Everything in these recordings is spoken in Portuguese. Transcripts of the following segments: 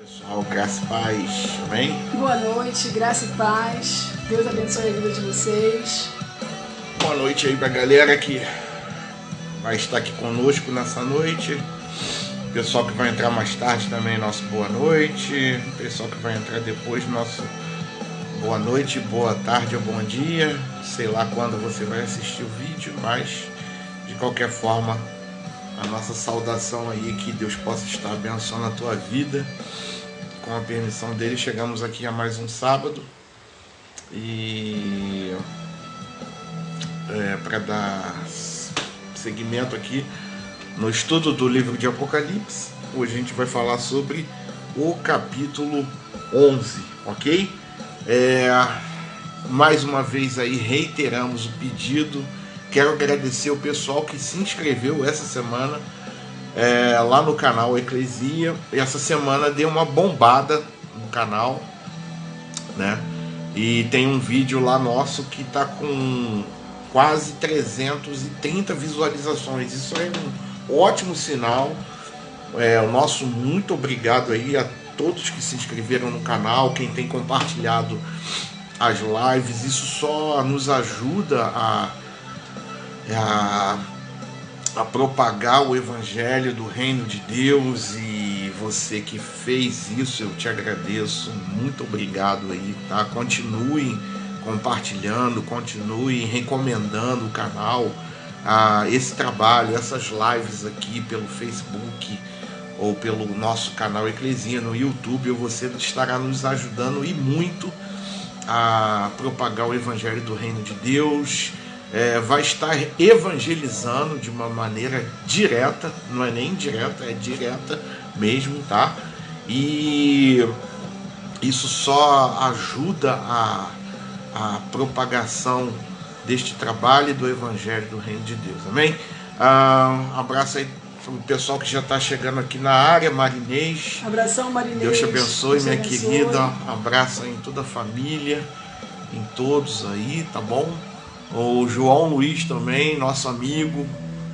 Pessoal, graça e paz, amém? Boa noite, graça e paz. Deus abençoe a vida de vocês. Boa noite aí pra galera que vai estar aqui conosco nessa noite. Pessoal que vai entrar mais tarde também, nosso boa noite. Pessoal que vai entrar depois, nosso boa noite, boa tarde ou bom dia. Sei lá quando você vai assistir o vídeo, mas de qualquer forma, a nossa saudação aí, que Deus possa estar abençoando a tua vida. Com a permissão dele, chegamos aqui a mais um sábado e para dar seguimento aqui no estudo do livro de Apocalipse. Hoje a gente vai falar sobre o capítulo 11, ok? Mais uma vez aí reiteramos o pedido. Quero agradecer o pessoal que se inscreveu essa semana lá no canal Eclesia. Essa semana deu uma bombada no canal, né? E tem um vídeo lá nosso que tá com quase 330 visualizações. Isso é um ótimo sinal. O nosso muito obrigado aí a todos que se inscreveram no canal, quem tem compartilhado as lives. Isso só nos ajuda a propagar o evangelho do reino de Deus, e você que fez isso, eu te agradeço, muito obrigado aí, tá? Continue compartilhando, continue recomendando o canal, esse trabalho, essas lives aqui pelo Facebook ou pelo nosso canal Eclesia no YouTube, você estará nos ajudando e muito a propagar o evangelho do reino de Deus. Vai estar evangelizando de uma maneira direta, não é nem indireta, é direta mesmo, tá? E isso só ajuda a propagação deste trabalho e do evangelho do reino de Deus, amém? Abraço aí o pessoal que já está chegando aqui na área. Marinês, abração, Marinês. Deus te abençoe, Deus minha abençoe. querida. Abraço aí em toda a família, em todos aí, tá bom? O João Luiz também, nosso amigo,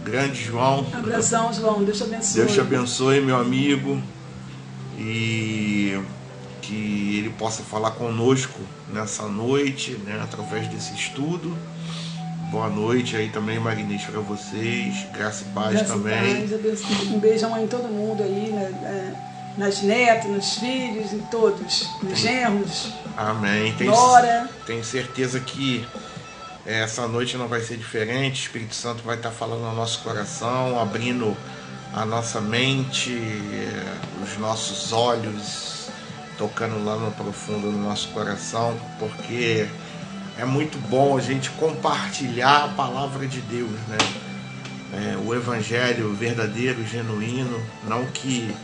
grande João. Abração, João, Deus te abençoe. Deus te abençoe, meu amigo, e que ele possa falar conosco nessa noite, né, através desse estudo. Boa noite aí também, Marinês, para vocês. Graça e paz Graça também. E paz, abençoe. Um beijão aí em todo mundo aí, nas netas, nos filhos, em todos, nos genros. Amém. Nora. Tenho certeza que essa noite não vai ser diferente. O Espírito Santo vai estar falando no nosso coração, abrindo a nossa mente, os nossos olhos, tocando lá no profundo do nosso coração, porque é muito bom a gente compartilhar a palavra de Deus, né? O evangelho verdadeiro, genuíno, não que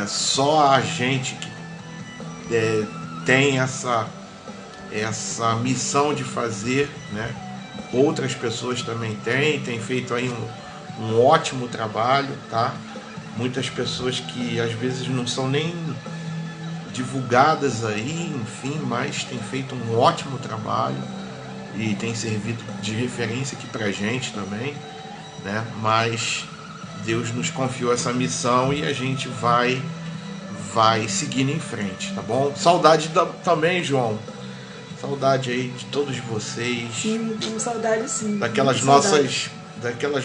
só a gente que tem essa missão de fazer, né? Outras pessoas também têm feito aí um ótimo trabalho, tá? Muitas pessoas que às vezes não são nem divulgadas aí, enfim, mas têm feito um ótimo trabalho e tem servido de referência aqui pra gente também, né? Mas Deus nos confiou essa missão e a gente vai seguindo em frente, tá bom? Saudade também, João. Saudade aí de todos vocês. Sim, tenho saudade sim. Daquelas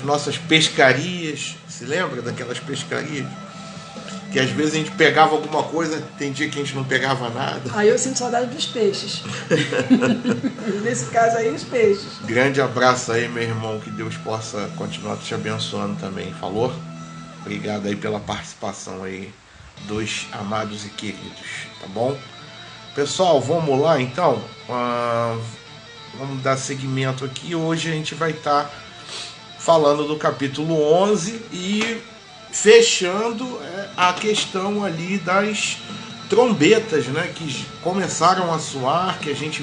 nossas pescarias. Se lembra daquelas pescarias? Que às vezes a gente pegava alguma coisa, tem dia que a gente não pegava nada. Aí eu sinto saudade dos peixes. Nesse caso aí, os peixes. Grande abraço aí, meu irmão. Que Deus possa continuar te abençoando também. Falou? Obrigado aí pela participação aí dos amados e queridos. Tá bom? Pessoal, vamos lá então. Vamos dar seguimento aqui. Hoje a gente vai estar falando do capítulo 11 e fechando a questão ali das trombetas, né, que começaram a soar, que a gente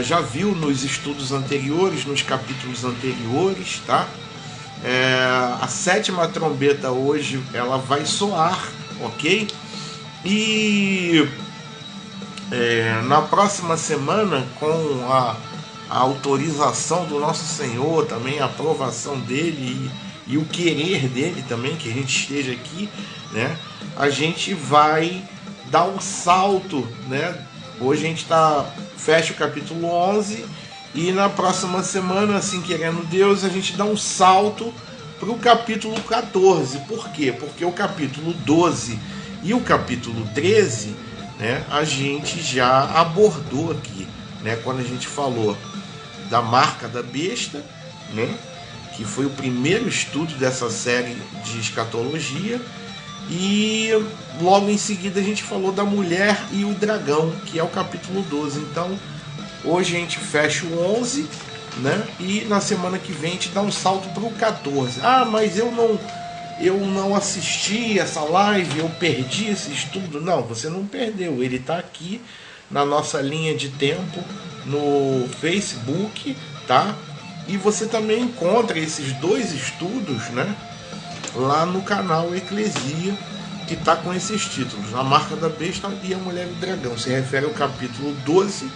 já viu nos estudos anteriores, nos capítulos anteriores, tá? A sétima trombeta hoje ela vai soar, ok? E na próxima semana, com a autorização do nosso Senhor, também a aprovação dele e o querer dele também, que a gente esteja aqui, né, a gente vai dar um salto, né? Hoje a gente fecha o capítulo 11 e na próxima semana, assim querendo Deus, a gente dá um salto para o capítulo 14. Por quê? Porque o capítulo 12 e o capítulo 13, né, a gente já abordou aqui, né, quando a gente falou da marca da besta, né, que foi o primeiro estudo dessa série de escatologia, e logo em seguida a gente falou da mulher e o dragão, que é o capítulo 12. Então hoje a gente fecha o 11, né, e na semana que vem a gente dá um salto para o 14. Ah, mas eu não assisti essa live, eu perdi esse estudo. Não, você não perdeu, ele está aqui na nossa linha de tempo no Facebook, tá? E você também encontra esses dois estudos, né, lá no canal Eclesia, que está com esses títulos: A Marca da Besta e A Mulher e o Dragão. Se refere ao capítulo 12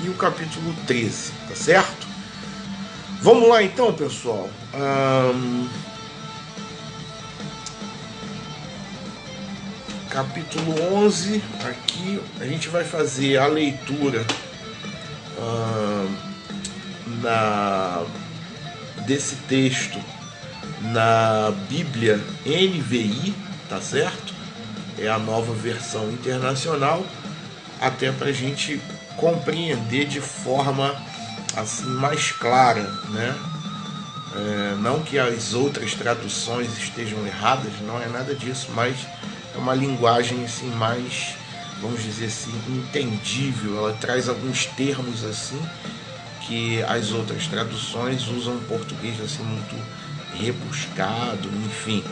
e o capítulo 13, tá certo? Vamos lá então, pessoal. Capítulo 11, aqui a gente vai fazer a leitura desse texto na Bíblia NVI, tá certo? É a nova versão internacional, até para a gente compreender de forma assim mais clara, né? Não que as outras traduções estejam erradas, não é nada disso, mas é uma linguagem assim mais, vamos dizer assim, entendível. Ela traz alguns termos assim que as outras traduções usam um português assim muito rebuscado, enfim,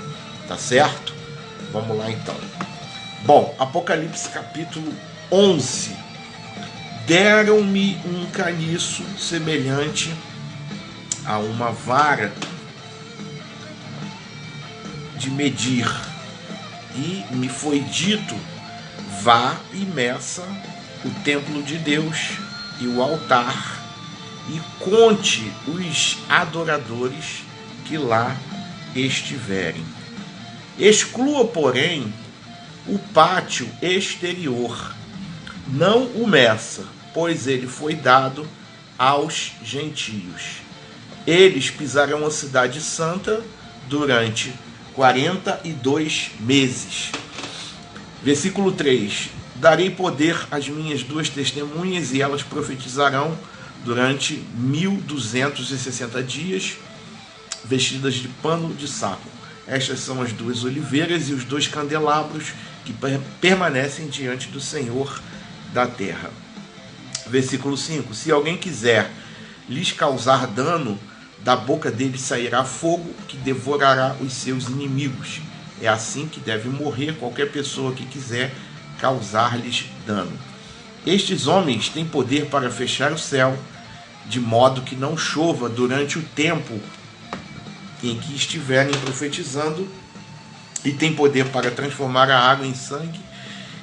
tá certo? Vamos lá então. Bom, Apocalipse capítulo 11. Deram-me um caniço semelhante a uma vara de medir, e me foi dito: vá e meça o templo de Deus e o altar, e conte os adoradores que lá estiverem. Exclua, porém, o pátio exterior, não o meça, pois ele foi dado aos gentios. Eles pisarão a cidade santa durante 42 meses. Versículo 3: darei poder às minhas duas testemunhas, e elas profetizarão durante 1260 dias, vestidas de pano de saco. Estas são as duas oliveiras e os dois candelabros que permanecem diante do Senhor da terra. Versículo 5: se alguém quiser lhes causar dano, da boca deles sairá fogo que devorará os seus inimigos. É assim que deve morrer qualquer pessoa que quiser causar-lhes dano. Estes homens têm poder para fechar o céu, de modo que não chova durante o tempo em que estiverem profetizando, e têm poder para transformar a água em sangue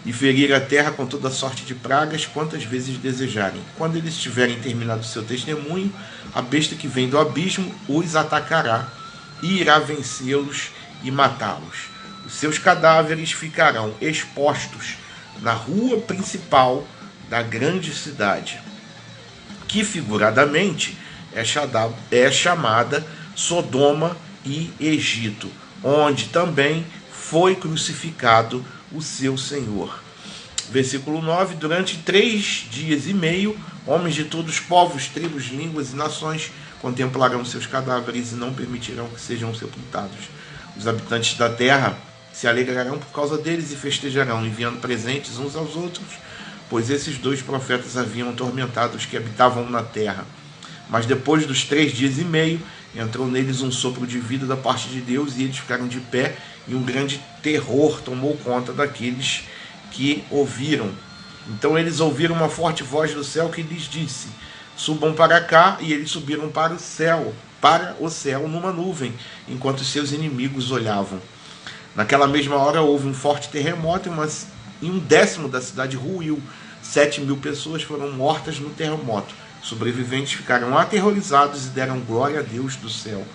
e ferir a terra com toda sorte de pragas, quantas vezes desejarem. Quando eles tiverem terminado seu testemunho, a besta que vem do abismo os atacará e irá vencê-los e matá-los. Os seus cadáveres ficarão expostos na rua principal da grande cidade, que figuradamente é chamada Sodoma e Egito, onde também foi crucificado o seu Senhor. Versículo 9: durante 3 dias e meio, homens de todos os povos, tribos, línguas e nações contemplarão seus cadáveres e não permitirão que sejam sepultados. Os habitantes da terra se alegrarão por causa deles e festejarão, enviando presentes uns aos outros, pois esses dois profetas haviam atormentado os que habitavam na terra. Mas depois dos 3 dias e meio, entrou neles um sopro de vida da parte de Deus, e eles ficaram de pé, e um grande terror tomou conta daqueles que ouviram. Então eles ouviram uma forte voz do céu que lhes disse: subam para cá, e eles subiram para o céu numa nuvem, enquanto seus inimigos olhavam. Naquela mesma hora houve um forte terremoto, e 1/10 da cidade ruiu. 7.000 pessoas foram mortas no terremoto. Sobreviventes ficaram aterrorizados e deram glória a Deus do céu.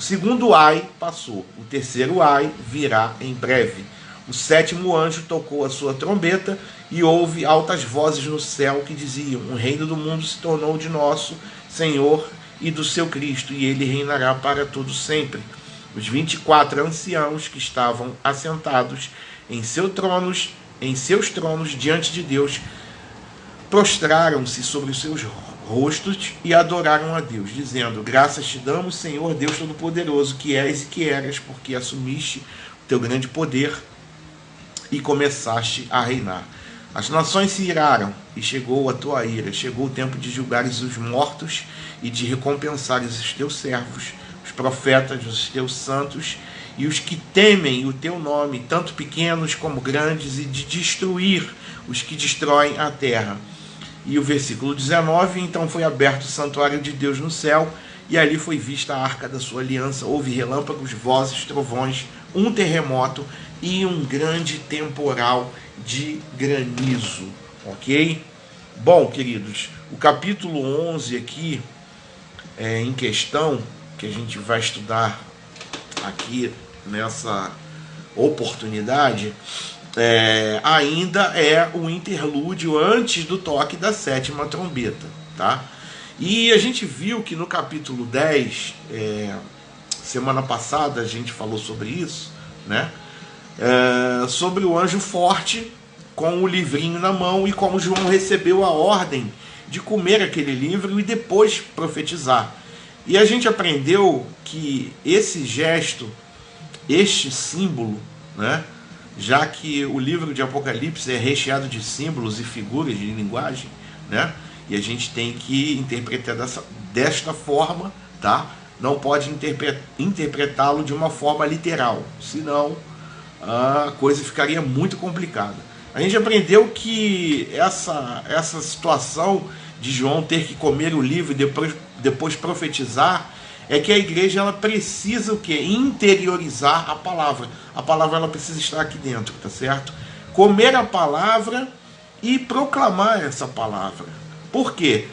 O segundo ai passou, o terceiro ai virá em breve. O sétimo anjo tocou a sua trombeta e houve altas vozes no céu que diziam: o reino do mundo se tornou de nosso Senhor e do seu Cristo, e ele reinará para todo sempre. Os 24 anciãos que estavam assentados em seus tronos diante de Deus prostraram-se sobre os seus rostos e adoraram a Deus, dizendo: graças te damos, Senhor Deus Todo-Poderoso, que és e que eras, porque assumiste o teu grande poder e começaste a reinar. As nações se iraram e chegou a tua ira, chegou o tempo de julgares os mortos e de recompensares os teus servos, os profetas, os teus santos e os que temem o teu nome, tanto pequenos como grandes, e de destruir os que destroem a terra. E o versículo 19, então foi aberto o santuário de Deus no céu, e ali foi vista a arca da sua aliança, houve relâmpagos, vozes, trovões, um terremoto e um grande temporal de granizo, ok? Bom, queridos, o capítulo 11 aqui, em questão, que a gente vai estudar aqui nessa oportunidade, ainda é o interlúdio antes do toque da sétima trombeta, tá? E a gente viu que no capítulo 10, semana passada a gente falou sobre isso, né? Sobre o anjo forte com o livrinho na mão e como João recebeu a ordem de comer aquele livro e depois profetizar. E a gente aprendeu que esse gesto, este símbolo, né, já que o livro de Apocalipse é recheado de símbolos e figuras de linguagem, né, e a gente tem que interpretar desta forma, tá? Não pode interpretá-lo de uma forma literal, senão a coisa ficaria muito complicada. A gente aprendeu que essa situação de João ter que comer o livro e depois profetizar é que a igreja ela precisa o quê? Interiorizar a palavra. A palavra ela precisa estar aqui dentro, tá certo? Comer a palavra e proclamar essa palavra. Por quê?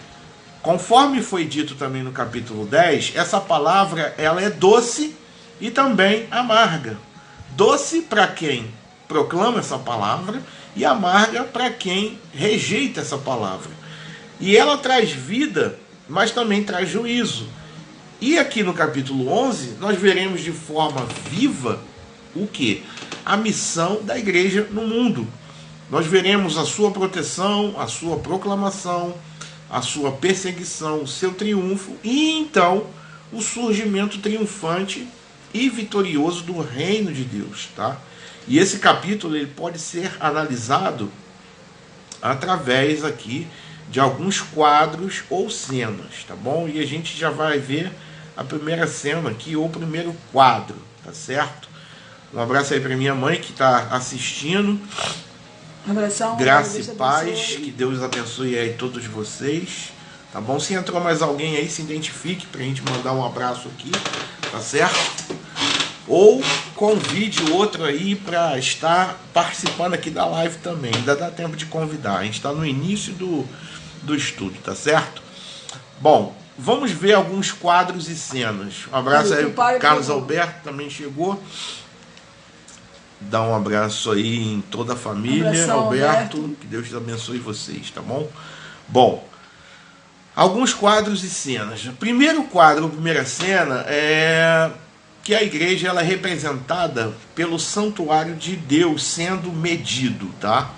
Conforme foi dito também no capítulo 10, essa palavra ela é doce e também amarga. Doce para quem proclama essa palavra e amarga para quem rejeita essa palavra. E ela traz vida, mas também traz juízo. E aqui no capítulo 11, nós veremos de forma viva o quê? A missão da igreja no mundo. Nós veremos a sua proteção, a sua proclamação, a sua perseguição, o seu triunfo e então o surgimento triunfante e vitorioso do reino de Deus, tá? E esse capítulo ele pode ser analisado através aqui de alguns quadros ou cenas, tá bom? E a gente já vai ver a primeira cena aqui, ou o primeiro quadro, tá certo? Um abraço aí para minha mãe que está assistindo. Um abração. Graça e paz, que Deus abençoe aí todos vocês, tá bom? Se entrou mais alguém aí, se identifique pra gente mandar um abraço aqui, tá certo? Ou convide outro aí para estar participando aqui da live também. Ainda dá tempo de convidar. A gente está no início do estudo, tá certo? Bom, vamos ver alguns quadros e cenas. Um abraço aí, Carlos Alberto também chegou. Dá um abraço aí em toda a família, abração, Alberto. Que Deus abençoe vocês, tá bom? Bom, alguns quadros e cenas. O primeiro quadro, a primeira cena é que a igreja ela é representada pelo santuário de Deus sendo medido, tá?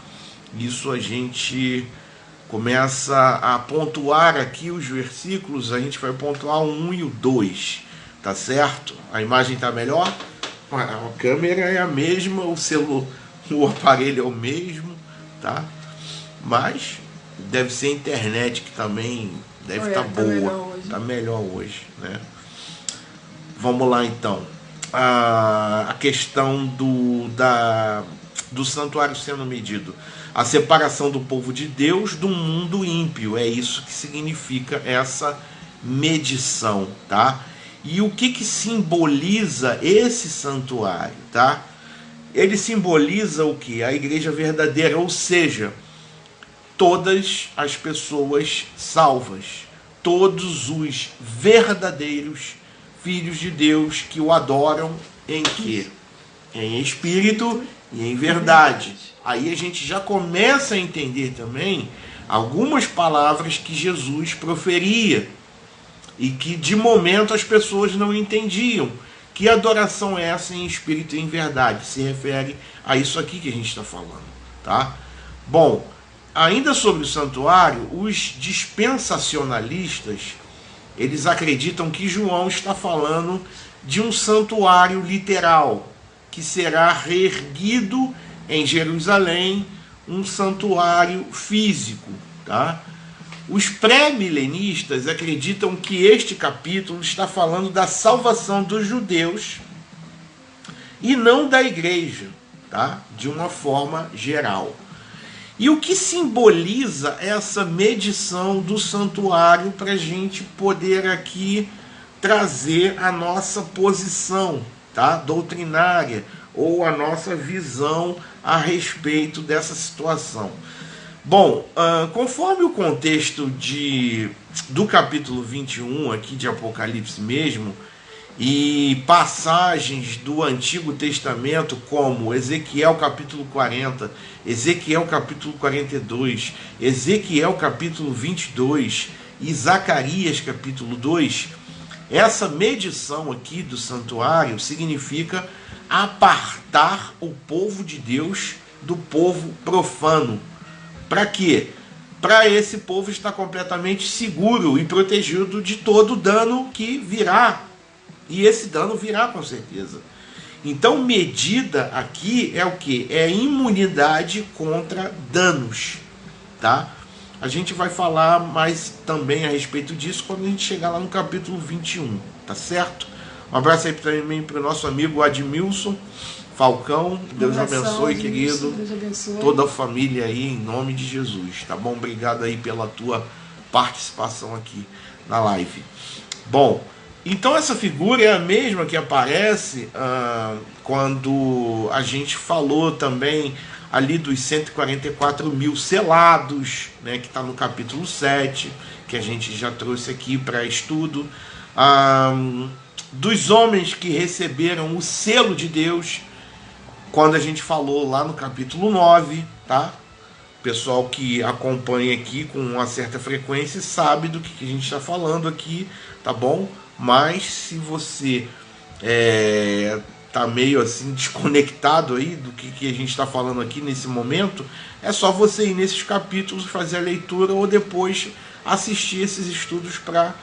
Isso a gente começa a pontuar aqui os versículos, a gente vai pontuar o 1 e o 2, tá certo? A imagem tá melhor? A câmera é a mesma, o aparelho é o mesmo, tá? Mas deve ser a internet que também deve estar boa, tá melhor hoje, né? Vamos lá então. A questão do santuário sendo medido. A separação do povo de Deus do mundo ímpio. É isso que significa essa medição, tá? E o que simboliza esse santuário, tá? Ele simboliza o que? A igreja verdadeira, ou seja, todas as pessoas salvas, todos os verdadeiros filhos de Deus que o adoram em quê? Em espírito e em verdade. Aí a gente já começa a entender também algumas palavras que Jesus proferia e que de momento as pessoas não entendiam. Que adoração é essa em espírito e em verdade? Se refere a isso aqui que a gente está falando, tá? Bom, ainda sobre o santuário, os dispensacionalistas, eles acreditam que João está falando de um santuário literal, que será reerguido em Jerusalém, um santuário físico, tá? Os pré-milenistas acreditam que este capítulo está falando da salvação dos judeus e não da igreja, tá? De uma forma geral. E o que simboliza essa medição do santuário para a gente poder aqui trazer a nossa posição, tá? Doutrinária, ou a nossa visão a respeito dessa situação. Bom, conforme o contexto do capítulo 21 aqui de Apocalipse mesmo, e passagens do Antigo Testamento como Ezequiel capítulo 40, Ezequiel capítulo 42, Ezequiel capítulo 22 e Zacarias capítulo 2, essa medição aqui do santuário significa apartar o povo de Deus do povo profano. Para quê? Para esse povo estar completamente seguro e protegido de todo dano que virá. E esse dano virá com certeza. Então, medida aqui é o que? É imunidade contra danos, tá? A gente vai falar mais também a respeito disso quando a gente chegar lá no capítulo 21, tá certo? Um abraço aí também para o nosso amigo Admilson Falcão. Deus abençoe, querido. Deus abençoe. Toda a família aí, em nome de Jesus, tá bom? Obrigado aí pela tua participação aqui na live. Bom, então essa figura é a mesma que aparece quando a gente falou também ali dos 144 mil selados, né, que está no capítulo 7, que a gente já trouxe aqui para estudo, dos homens que receberam o selo de Deus, quando a gente falou lá no capítulo 9, tá? O pessoal que acompanha aqui com uma certa frequência sabe do que a gente está falando aqui, tá bom? Mas se você tá meio assim desconectado aí do que a gente está falando aqui nesse momento, é só você ir nesses capítulos, fazer a leitura ou depois assistir esses estudos para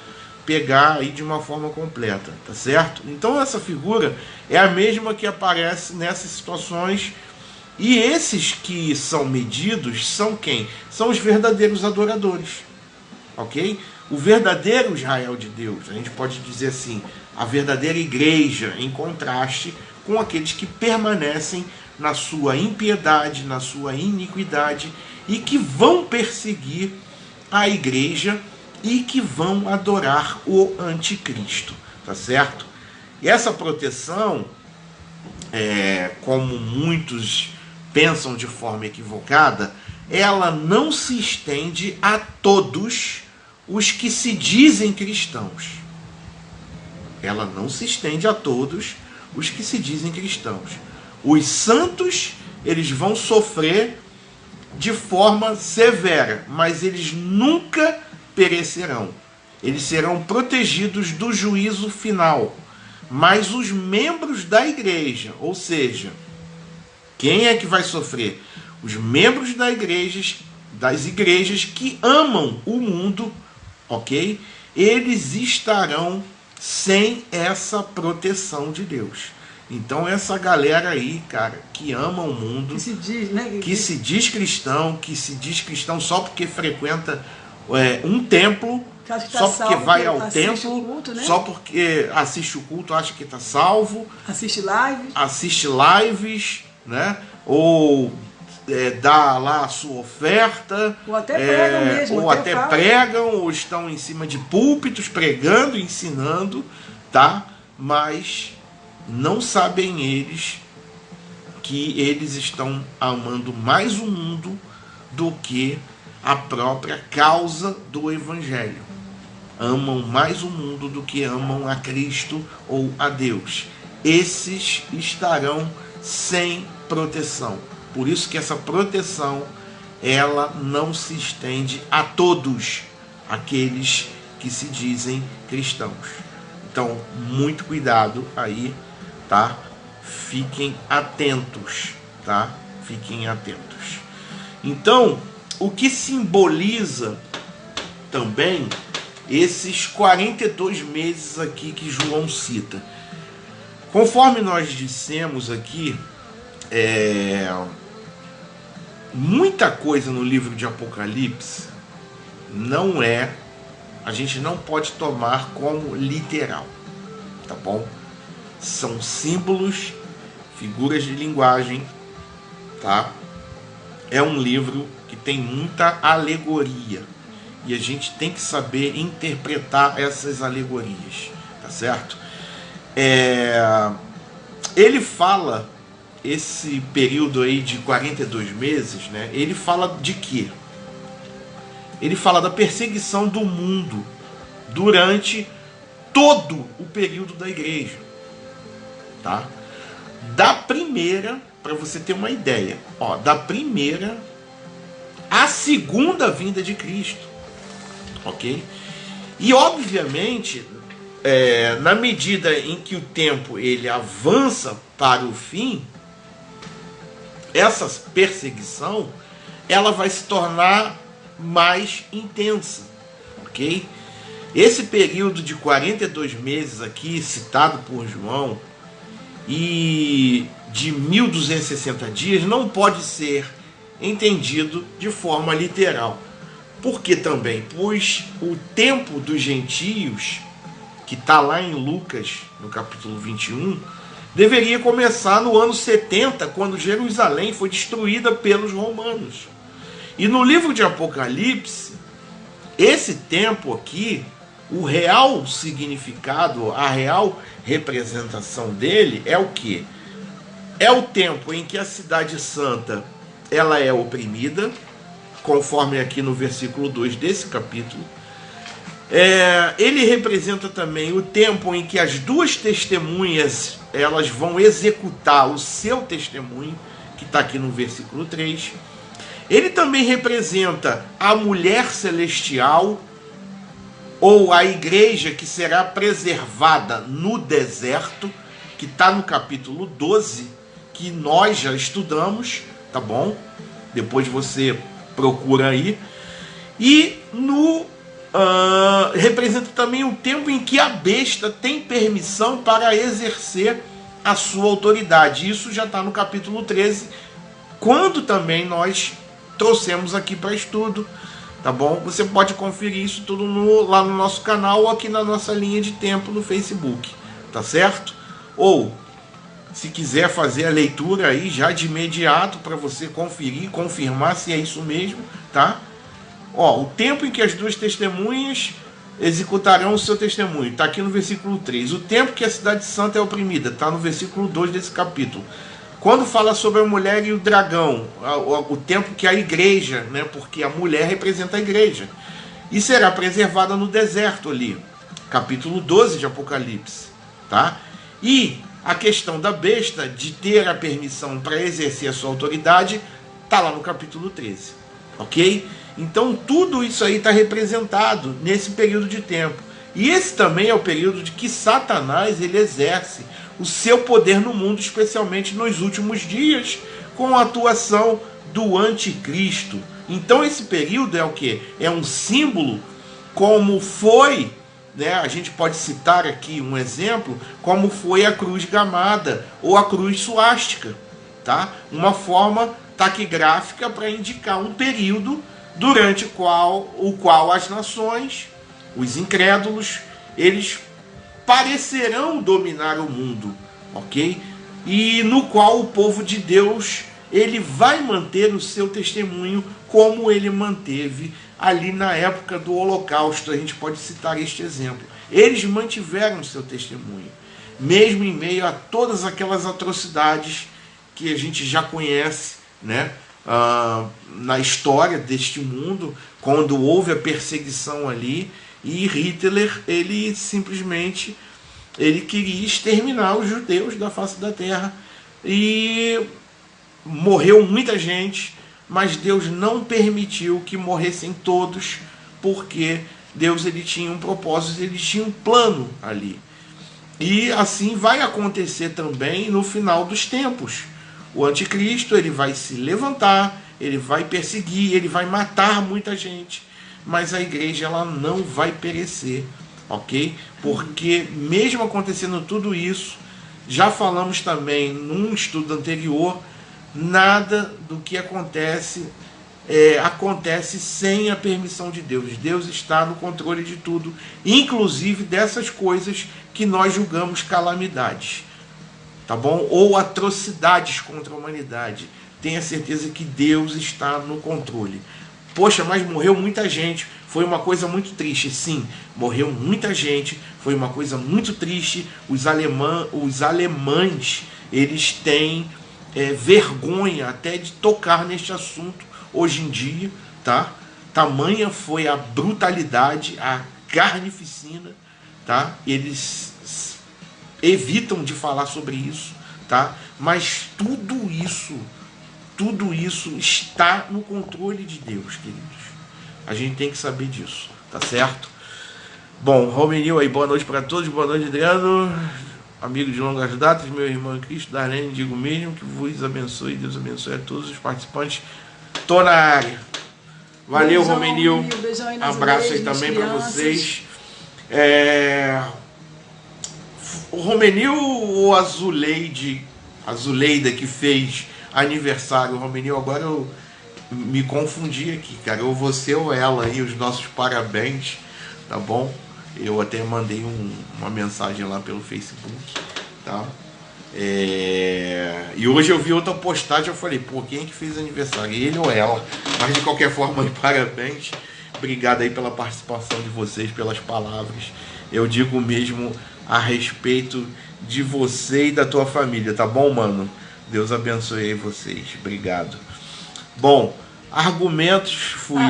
pegar aí de uma forma completa, tá certo? Então essa figura é a mesma que aparece nessas situações, e esses que são medidos são quem? São os verdadeiros adoradores, ok? O verdadeiro Israel de Deus, a gente pode dizer assim, a verdadeira igreja, em contraste com aqueles que permanecem na sua impiedade, na sua iniquidade, e que vão perseguir a igreja e que vão adorar o anticristo, tá certo? E essa proteção, como muitos pensam de forma equivocada, ela não se estende a todos os que se dizem cristãos. Ela não se estende a todos os que se dizem cristãos. Os santos, eles vão sofrer de forma severa, mas eles nunca perecerão. Eles serão protegidos do juízo final. Mas os membros da igreja, ou seja, quem é que vai sofrer? Os membros das igrejas que amam o mundo, ok? Eles estarão sem essa proteção de Deus. Então essa galera aí, cara, que ama o mundo, Que se diz, né? que se diz cristão só porque frequenta um templo, Tá só porque salvo, vai ao assiste templo, o culto, né? só porque assiste o culto, acha que está salvo, Assiste live. assiste lives, né? Ou dá lá a sua oferta, Ou até pregam mesmo, ou até até falam. pregam, ou estão em cima de púlpitos pregando, ensinando, tá? Mas não sabem eles que eles estão amando mais o mundo do que a própria causa do evangelho, amam mais o mundo do que amam a Cristo ou a Deus. Esses estarão sem proteção. Por isso que essa proteção, ela não se estende a todos aqueles que se dizem cristãos. Então, muito cuidado aí, tá? Fiquem atentos, tá? Fiquem atentos. Então, o que simboliza também esses 42 meses aqui que João cita? Conforme nós dissemos aqui, muita coisa no livro de Apocalipse a gente não pode tomar como literal, tá bom? São símbolos, figuras de linguagem, tá? É um livro que tem muita alegoria e a gente tem que saber interpretar essas alegorias, tá certo? Ele fala, esse período aí de 42 meses, né? Ele fala de quê? Ele fala da perseguição do mundo durante todo o período da igreja, tá? Da primeira, para você ter uma ideia, da primeira à segunda vinda de Cristo, ok? E obviamente, na medida em que o tempo ele avança para o fim, essa perseguição ela vai se tornar mais intensa, ok? Esse período de 42 meses aqui, citado por João, e de 1260 dias, não pode ser entendido de forma literal. Por que também? Pois o tempo dos gentios, que está lá em Lucas, no capítulo 21, deveria começar no ano 70, quando Jerusalém foi destruída pelos romanos. E no livro de Apocalipse, esse tempo aqui, o real significado, a real representação dele é o quê? É o tempo em que a cidade santa ela é oprimida, conforme aqui no versículo 2 desse capítulo. Ele representa também o tempo em que as duas testemunhas elas vão executar o seu testemunho, que está aqui no versículo 3. Ele também representa a mulher celestial, ou a igreja que será preservada no deserto, que está no capítulo 12, que nós já estudamos, tá bom? Depois você procura aí. E representa também o tempo em que a besta tem permissão para exercer a sua autoridade. Isso já está no capítulo 13, quando também nós trouxemos aqui para estudo, tá bom? Você pode conferir isso tudo lá no nosso canal ou aqui na nossa linha de tempo no Facebook, tá certo? Ou, se quiser fazer a leitura aí já de imediato para você conferir, confirmar se é isso mesmo, tá? O tempo em que as duas testemunhas executarão o seu testemunho, está aqui no versículo 3. O tempo que a cidade santa é oprimida, está no versículo 2 desse capítulo. Quando fala sobre a mulher e o dragão, o tempo que a igreja, né, porque a mulher representa a igreja, e será preservada no deserto ali, capítulo 12 de Apocalipse, tá? E a questão da besta, de ter a permissão para exercer a sua autoridade, está lá no capítulo 13, ok? Então tudo isso aí está representado nesse período de tempo. E esse também é o período de que Satanás ele exerce o seu poder no mundo, especialmente nos últimos dias, com a atuação do anticristo. Então esse período é o quê? É um símbolo, como foi, né, a gente pode citar aqui um exemplo, como foi a cruz gamada ou a cruz suástica, tá? Uma forma taquigráfica para indicar um período durante o qual as nações, os incrédulos, eles parecerão dominar o mundo, ok? E no qual o povo de Deus, ele vai manter o seu testemunho como ele manteve ali na época do Holocausto. A gente pode citar este exemplo. Eles mantiveram o seu testemunho, mesmo em meio a todas aquelas atrocidades que a gente já conhece, né? Na história deste mundo, quando houve a perseguição ali, E Hitler, ele simplesmente ele queria exterminar os judeus da face da terra. E morreu muita gente, mas Deus não permitiu que morressem todos, porque Deus ele tinha um propósito, ele tinha um plano ali. E assim vai acontecer também no final dos tempos. O anticristo ele vai se levantar, ele vai perseguir, ele vai matar muita gente, mas a igreja ela não vai perecer, ok? Porque mesmo acontecendo tudo isso, já falamos também num estudo anterior, nada do que acontece acontece sem a permissão de Deus. Deus está no controle de tudo, inclusive dessas coisas que nós julgamos calamidades, tá bom? Ou atrocidades contra a humanidade. Tenha certeza que Deus está no controle. Poxa, mas morreu muita gente, foi uma coisa muito triste. Sim, morreu muita gente, foi uma coisa muito triste. Os alemães, eles têm vergonha até de tocar neste assunto hoje em dia, tá? Tamanha foi a brutalidade, a carnificina, tá? Eles evitam de falar sobre isso, tá? Mas tudo isso está no controle de Deus, queridos. A gente tem que saber disso, tá certo? Bom, Romenil aí, boa noite para todos, boa noite, Adriano, amigo de longas datas, meu irmão em Cristo, Darlene, digo mesmo que vos abençoe, Deus abençoe a todos os participantes. Tô na área. Valeu, Romenil. Abraço aí também para vocês. O Romenil ou a Zuleida que fez aniversário? O Romenil, agora eu me confundi aqui, cara. Ou você ou ela aí, os nossos parabéns, tá bom? Eu até mandei uma mensagem lá pelo Facebook, tá? E hoje eu vi outra postagem, eu falei, pô, quem é que fez aniversário? Ele ou ela? Mas de qualquer forma, parabéns. Obrigado aí pela participação de vocês, pelas palavras. Eu digo mesmo a respeito de você e da tua família, tá bom, mano? Deus abençoe aí vocês. Obrigado. Bom, argumentos foi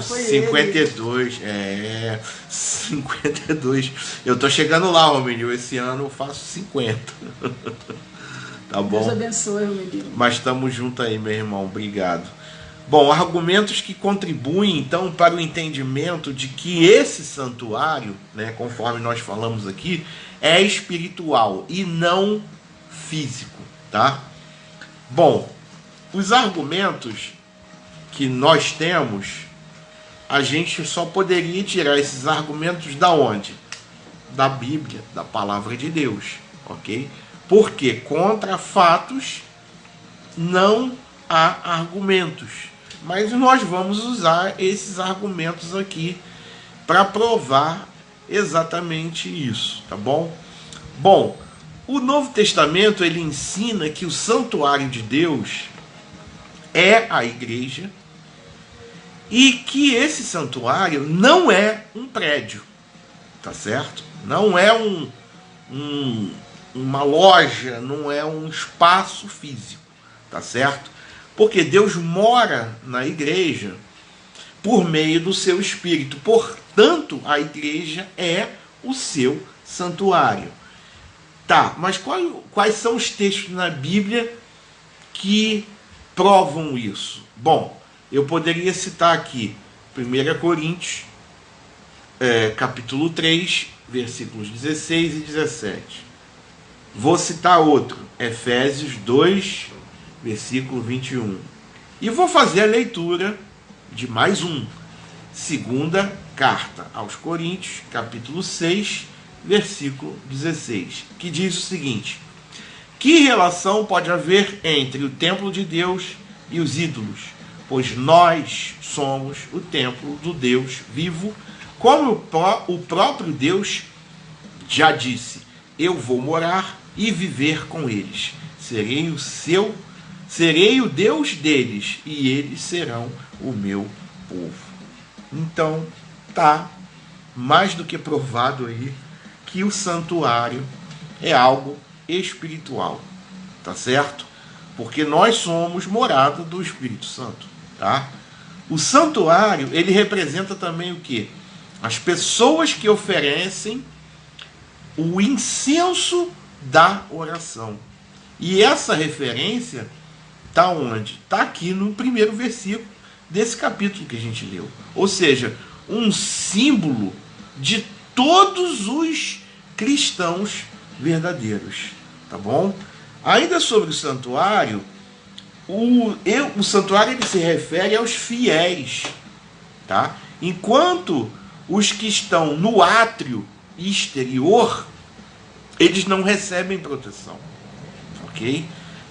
52. 52. Eu tô chegando lá, Romenil. Esse ano eu faço 50. Tá bom? Deus abençoe, Romenil. Mas estamos juntos aí, meu irmão. Obrigado. Bom, argumentos que contribuem então para o entendimento de que esse santuário, né, conforme nós falamos aqui, é espiritual e não físico, tá? Bom, os argumentos que nós temos, a gente só poderia tirar esses argumentos da onde? Da Bíblia, da palavra de Deus, ok? Porque contra fatos não há argumentos. Mas nós vamos usar esses argumentos aqui para provar exatamente isso, tá bom? Bom, o Novo Testamento ele ensina que o santuário de Deus é a igreja e que esse santuário não é um prédio, tá certo? Não é uma loja, não é um espaço físico, tá certo? Porque Deus mora na igreja por meio do seu Espírito. Portanto, a igreja é o seu santuário. Tá, mas quais são os textos na Bíblia que provam isso? Bom, eu poderia citar aqui 1 Coríntios, capítulo 3, versículos 16 e 17. Vou citar outro, Efésios 2, versículo 21. E vou fazer a leitura de mais um. Segunda carta aos Coríntios, capítulo 6, versículo 16, que diz o seguinte: que relação pode haver entre o templo de Deus e os ídolos? Pois nós somos o templo do Deus vivo, como o próprio Deus já disse: eu vou morar e viver com eles. Serei o Deus deles e eles serão o meu povo. Então, tá mais do que provado aí que o santuário é algo espiritual, tá certo? Porque nós somos morada do Espírito Santo, tá? O santuário, ele representa também o quê? As pessoas que oferecem o incenso da oração. E essa referência está onde? Está aqui no primeiro versículo desse capítulo que a gente leu. Ou seja, um símbolo de todos os cristãos verdadeiros. Tá bom? Ainda sobre o santuário, o santuário ele se refere aos fiéis. Tá? Enquanto os que estão no átrio exterior, eles não recebem proteção. Ok?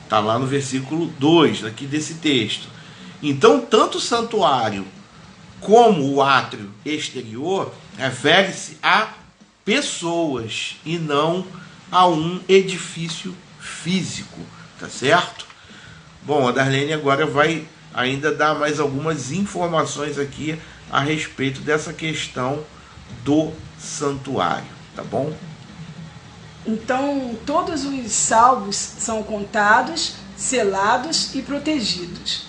Está lá no versículo 2 aqui desse texto. Então, tanto o santuário como o átrio exterior refere-se a pessoas e não a um edifício físico. Tá certo? Bom, a Darlene agora vai ainda dar mais algumas informações aqui a respeito dessa questão do santuário. Tá bom? Então, todos os salvos são contados, selados e protegidos.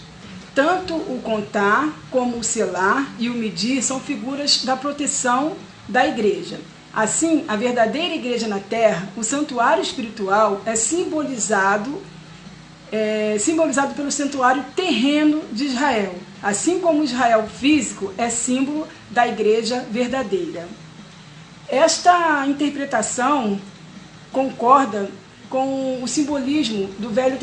Tanto o contar como o selar e o medir são figuras da proteção da igreja. Assim, a verdadeira igreja na terra, o santuário espiritual, é simbolizado pelo santuário terreno de Israel, assim como o Israel físico é símbolo da igreja verdadeira. Esta interpretação concorda com o simbolismo do Velho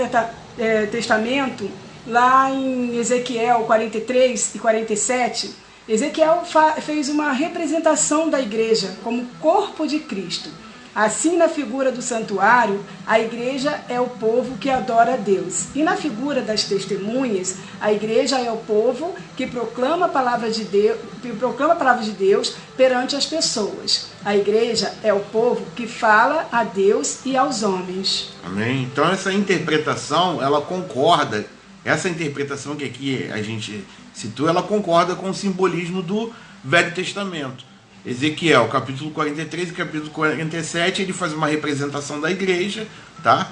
Testamento, lá em Ezequiel 43 e 47. Ezequiel fez uma representação da igreja como corpo de Cristo. Assim, na figura do santuário, a igreja é o povo que adora a Deus. E na figura das testemunhas, a igreja é o povo que proclama a palavra de Deus perante as pessoas. A igreja é o povo que fala a Deus e aos homens. Amém? Então essa interpretação, ela concorda. Essa interpretação que aqui a gente citou, ela concorda com o simbolismo do Velho Testamento. Ezequiel, capítulo 43 e capítulo 47, ele faz uma representação da igreja, tá?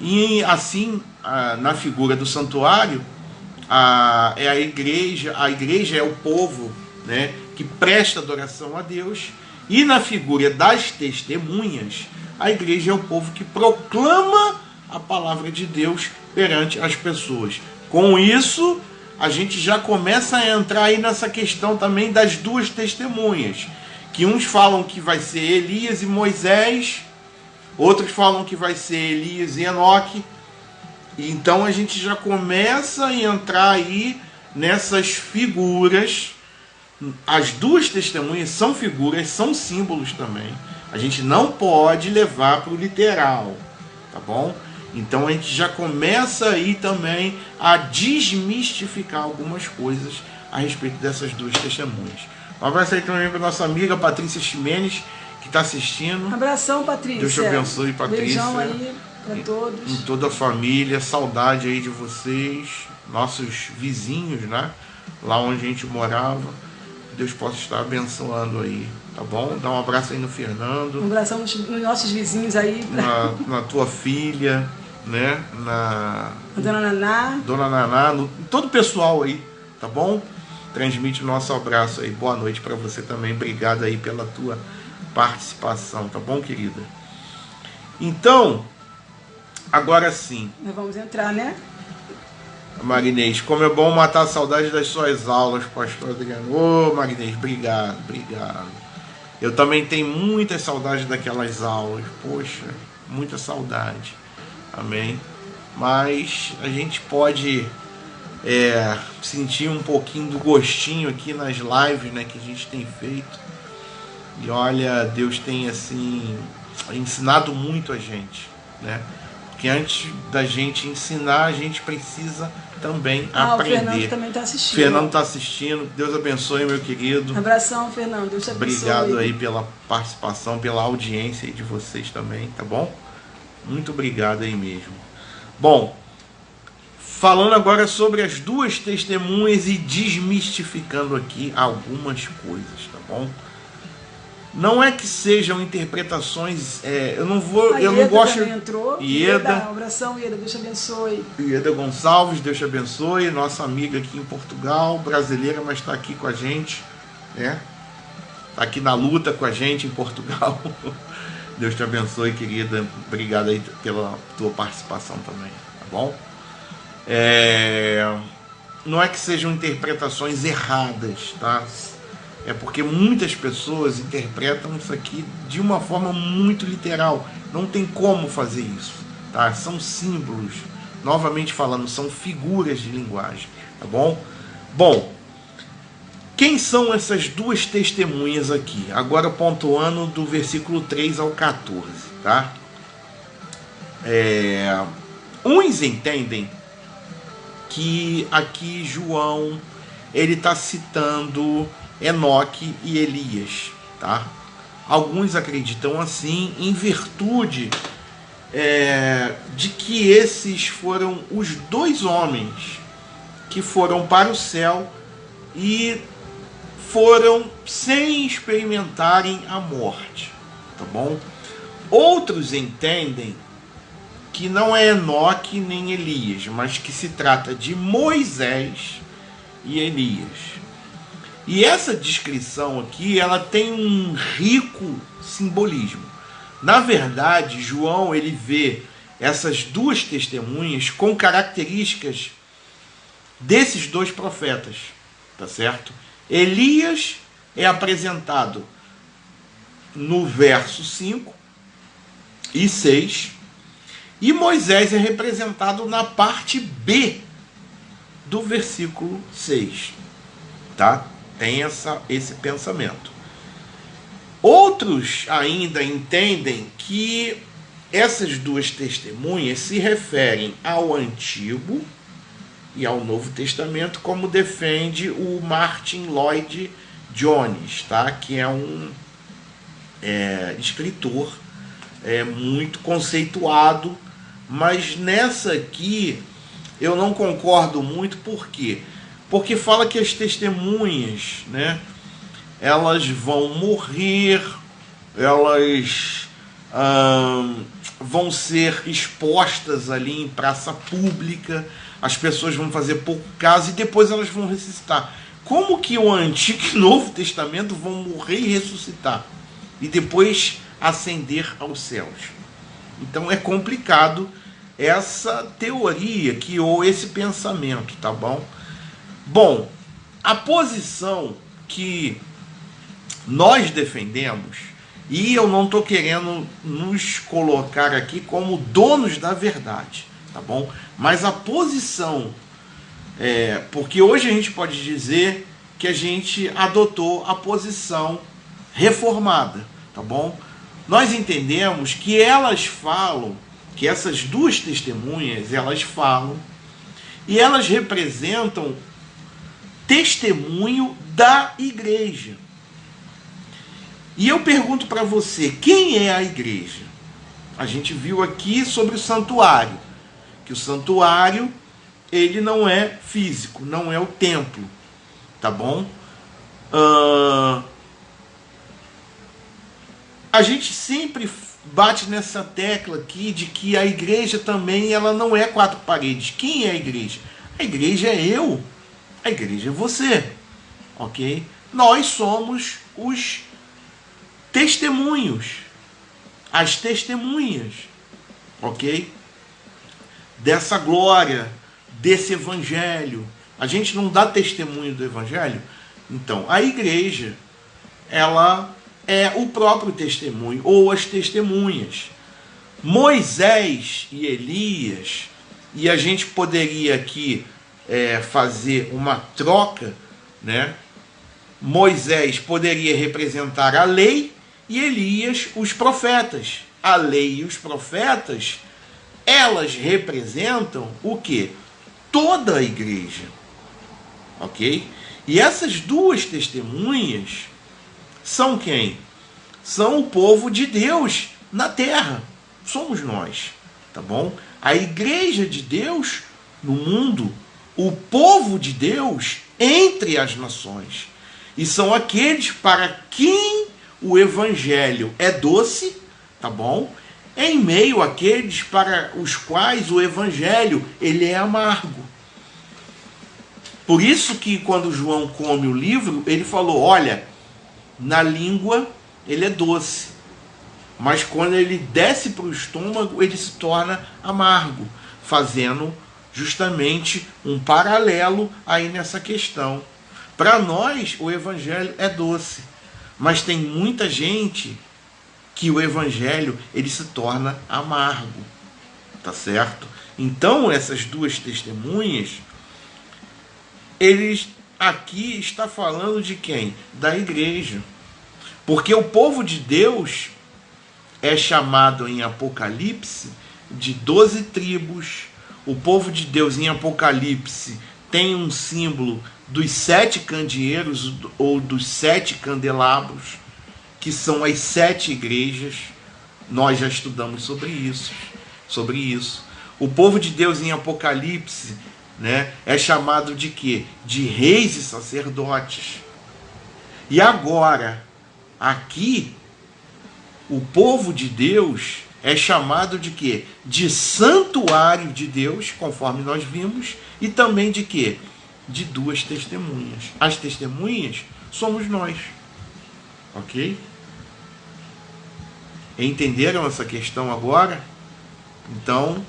E assim, na figura do santuário, a igreja é o povo, né, que presta adoração a Deus, e na figura das testemunhas, a igreja é o povo que proclama a palavra de Deus perante as pessoas. Com isso, a gente já começa a entrar aí nessa questão também das duas testemunhas, que uns falam que vai ser Elias e Moisés, outros falam que vai ser Elias e Enoque. E então a gente já começa a entrar aí nessas figuras. As duas testemunhas são figuras, são símbolos também. A gente não pode levar para o literal, tá bom? Então a gente já começa aí também a desmistificar algumas coisas a respeito dessas duas testemunhas. Um abraço aí também para nossa amiga Patrícia Ximenes, que está assistindo. Abração, Patrícia. Deus te abençoe, Patrícia. Beijão aí para todos. Em toda a família, saudade aí de vocês, nossos vizinhos, né? Lá onde a gente morava. Deus possa estar abençoando aí, tá bom? Dá um abraço aí no Fernando. Um abração nos nossos vizinhos aí. Na tua filha, né? Na Dona Naná. Dona Naná, todo o pessoal aí, tá bom? Transmite o nosso abraço aí. Boa noite para você também. Obrigado aí pela tua participação, tá bom, querida? Então, agora sim. Nós vamos entrar, né? Marinês, como é bom matar a saudade das suas aulas, pastor Adriano. Ô, Marinês, obrigado. Eu também tenho muita saudade daquelas aulas. Poxa, muita saudade. Amém? Mas a gente pode sentir um pouquinho do gostinho aqui nas lives, né, que a gente tem feito. E olha, Deus tem assim ensinado muito a gente, né? Porque antes da gente ensinar, a gente precisa também aprender. O Fernando também está assistindo. Fernando está assistindo. Deus abençoe, meu querido. Abração, Fernando. Deus te abençoe. Obrigado aí pela participação, pela audiência aí de vocês também, tá bom? Muito obrigado aí mesmo. Bom, falando agora sobre as duas testemunhas e desmistificando aqui algumas coisas, tá bom? Não é que sejam interpretações, eu não gosto. Entrou. Ieda, um abração, Ieda, Deus te abençoe. Ieda Gonçalves, Deus te abençoe, nossa amiga aqui em Portugal, brasileira, mas está aqui com a gente, né? Está aqui na luta com a gente em Portugal. Deus te abençoe, querida. Obrigado aí pela tua participação também, tá bom? Não é que sejam interpretações erradas, tá? É porque muitas pessoas interpretam isso aqui de uma forma muito literal. Não tem como fazer isso, tá? São símbolos, novamente falando, são figuras de linguagem, tá bom? Bom, quem são essas duas testemunhas aqui? Agora pontuando do versículo 3 ao 14, tá? Uns entendem que aqui João ele está citando Enoque e Elias, tá? Alguns acreditam assim em virtude de que esses foram os dois homens que foram para o céu e foram sem experimentarem a morte, tá bom? Outros entendem que não é Enoque nem Elias, mas que se trata de Moisés e Elias. E essa descrição aqui, ela tem um rico simbolismo. Na verdade, João ele vê essas duas testemunhas com características desses dois profetas, tá certo? Elias é apresentado no verso 5 e 6, e Moisés é representado na parte B do versículo 6, tá? Tem esse pensamento. Outros ainda entendem que essas duas testemunhas se referem ao Antigo e ao Novo Testamento, como defende o Martin Lloyd Jones, tá? Que é um escritor muito conceituado, mas nessa aqui eu não concordo muito. Por quê? Porque fala que as testemunhas, né, elas vão morrer, elas vão ser expostas ali em praça pública, as pessoas vão fazer pouco caso e depois elas vão ressuscitar. Como que o Antigo e o Novo Testamento vão morrer e ressuscitar e depois ascender aos céus? Então é complicado essa teoria ou esse pensamento, tá bom? Bom, a posição que nós defendemos, e eu não estou querendo nos colocar aqui como donos da verdade, tá bom? Mas a posição, porque hoje a gente pode dizer que a gente adotou a posição reformada, tá bom? Nós entendemos que elas falam, que essas duas testemunhas, elas falam, e elas representam testemunho da igreja. E eu pergunto para você, quem é a igreja? A gente viu aqui sobre o santuário, que o santuário, ele não é físico, não é o templo, tá bom? A gente sempre bate nessa tecla aqui de que a igreja também, ela não é quatro paredes. Quem é a igreja? A igreja é eu. A igreja é você, ok? Nós somos os testemunhos, as testemunhas, ok? Dessa glória, desse evangelho. A gente não dá testemunho do evangelho? Então, a igreja, ela é o próprio testemunho, ou as testemunhas. Moisés e Elias, e a gente poderia aqui fazer uma troca, né? Moisés poderia representar a lei e Elias os profetas. A lei e os profetas, elas representam o quê? Toda a igreja, ok? E essas duas testemunhas são quem? São o povo de Deus na terra. Somos nós, tá bom? A igreja de Deus no mundo, o povo de Deus entre as nações. E são aqueles para quem o evangelho é doce, tá bom? Em meio àqueles para os quais o evangelho ele é amargo. Por isso que quando João come o livro, ele falou, olha, na língua ele é doce, mas quando ele desce para o estômago ele se torna amargo, fazendo justamente um paralelo aí nessa questão. Para nós o evangelho é doce, mas tem muita gente que o evangelho ele se torna amargo, tá certo? Então essas duas testemunhas, eles aqui está falando de quem? Da igreja. Porque o povo de Deus é chamado em Apocalipse de 12 tribos. O povo de Deus em Apocalipse tem um símbolo dos 7 candeeiros ou dos 7 candelabros, que são as 7 igrejas. Nós já estudamos sobre isso. O povo de Deus em Apocalipse, né, é chamado de quê? De reis e sacerdotes. E agora, aqui, o povo de Deus é chamado de quê? De santuário de Deus, conforme nós vimos, e também de quê? De 2 testemunhas. As testemunhas somos nós. Ok? Entenderam essa questão agora? Então,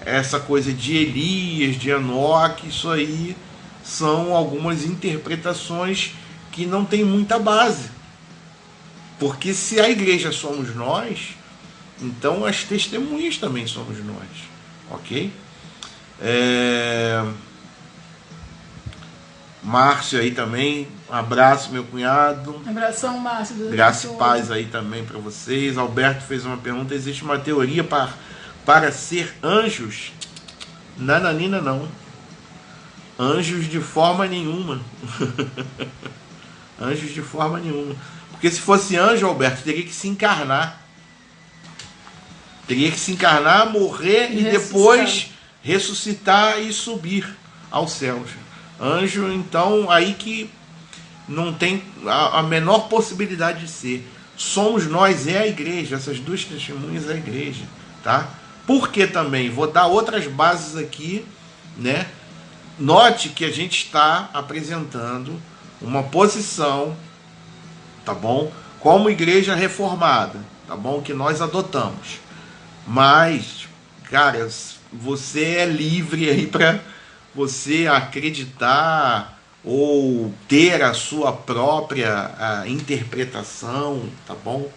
essa coisa de Elias, de Enoque, isso aí são algumas interpretações que não tem muita base. Porque se a igreja somos nós, então as testemunhas também somos nós. Ok? Márcio aí também, um abraço, meu cunhado. Abração, Márcio. Graça e paz aí também para vocês. Alberto fez uma pergunta: existe uma teoria para ser anjos? Nananina não. Anjos de forma nenhuma. Anjos de forma nenhuma. Porque se fosse anjo, Alberto, teria que se encarnar. Teria que se encarnar, morrer e depois ressuscitar e subir aos céus. Anjo, então, aí que não tem a menor possibilidade de ser. Somos nós, é a igreja. Essas 2 testemunhas é a igreja, tá? Porque também, vou dar outras bases aqui, né? Note que a gente está apresentando uma posição, tá bom? Como igreja reformada, tá bom? Que nós adotamos. Mas, cara, você é livre aí para você acreditar ou ter a sua própria interpretação, tá bom?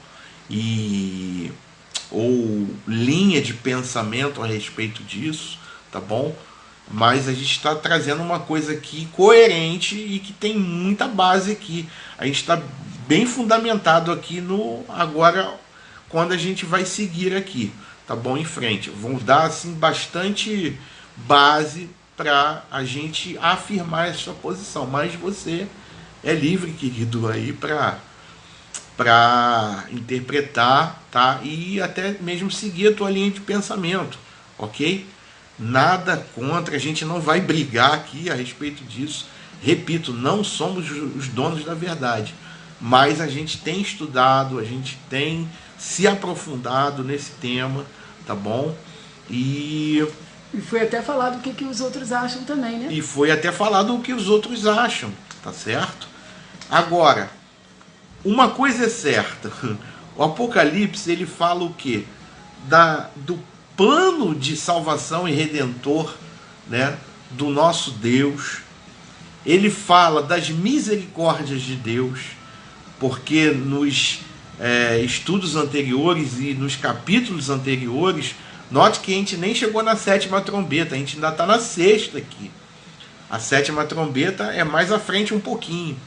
Ou linha de pensamento a respeito disso, tá bom? Mas a gente está trazendo uma coisa aqui coerente e que tem muita base aqui. A gente está bem fundamentado aqui no agora, quando a gente vai seguir aqui, tá bom? Em frente. Vamos dar assim bastante base para a gente afirmar essa posição. Mas você é livre, querido, aí para interpretar, tá? E até mesmo seguir a tua linha de pensamento, ok? Nada contra, a gente não vai brigar aqui a respeito disso. Repito, não somos os donos da verdade, mas a gente tem estudado, a gente tem se aprofundado nesse tema, tá bom? E foi até falado o que os outros acham também, né? E foi até falado o que os outros acham, tá certo? Agora, uma coisa é certa, o Apocalipse ele fala o quê? Do plano de salvação e redentor, né, do nosso Deus. Ele fala das misericórdias de Deus, porque nos estudos anteriores e nos capítulos anteriores, note que a gente nem chegou na 7ª trombeta, a gente ainda está na 6ª aqui. A 7ª trombeta é mais à frente um pouquinho.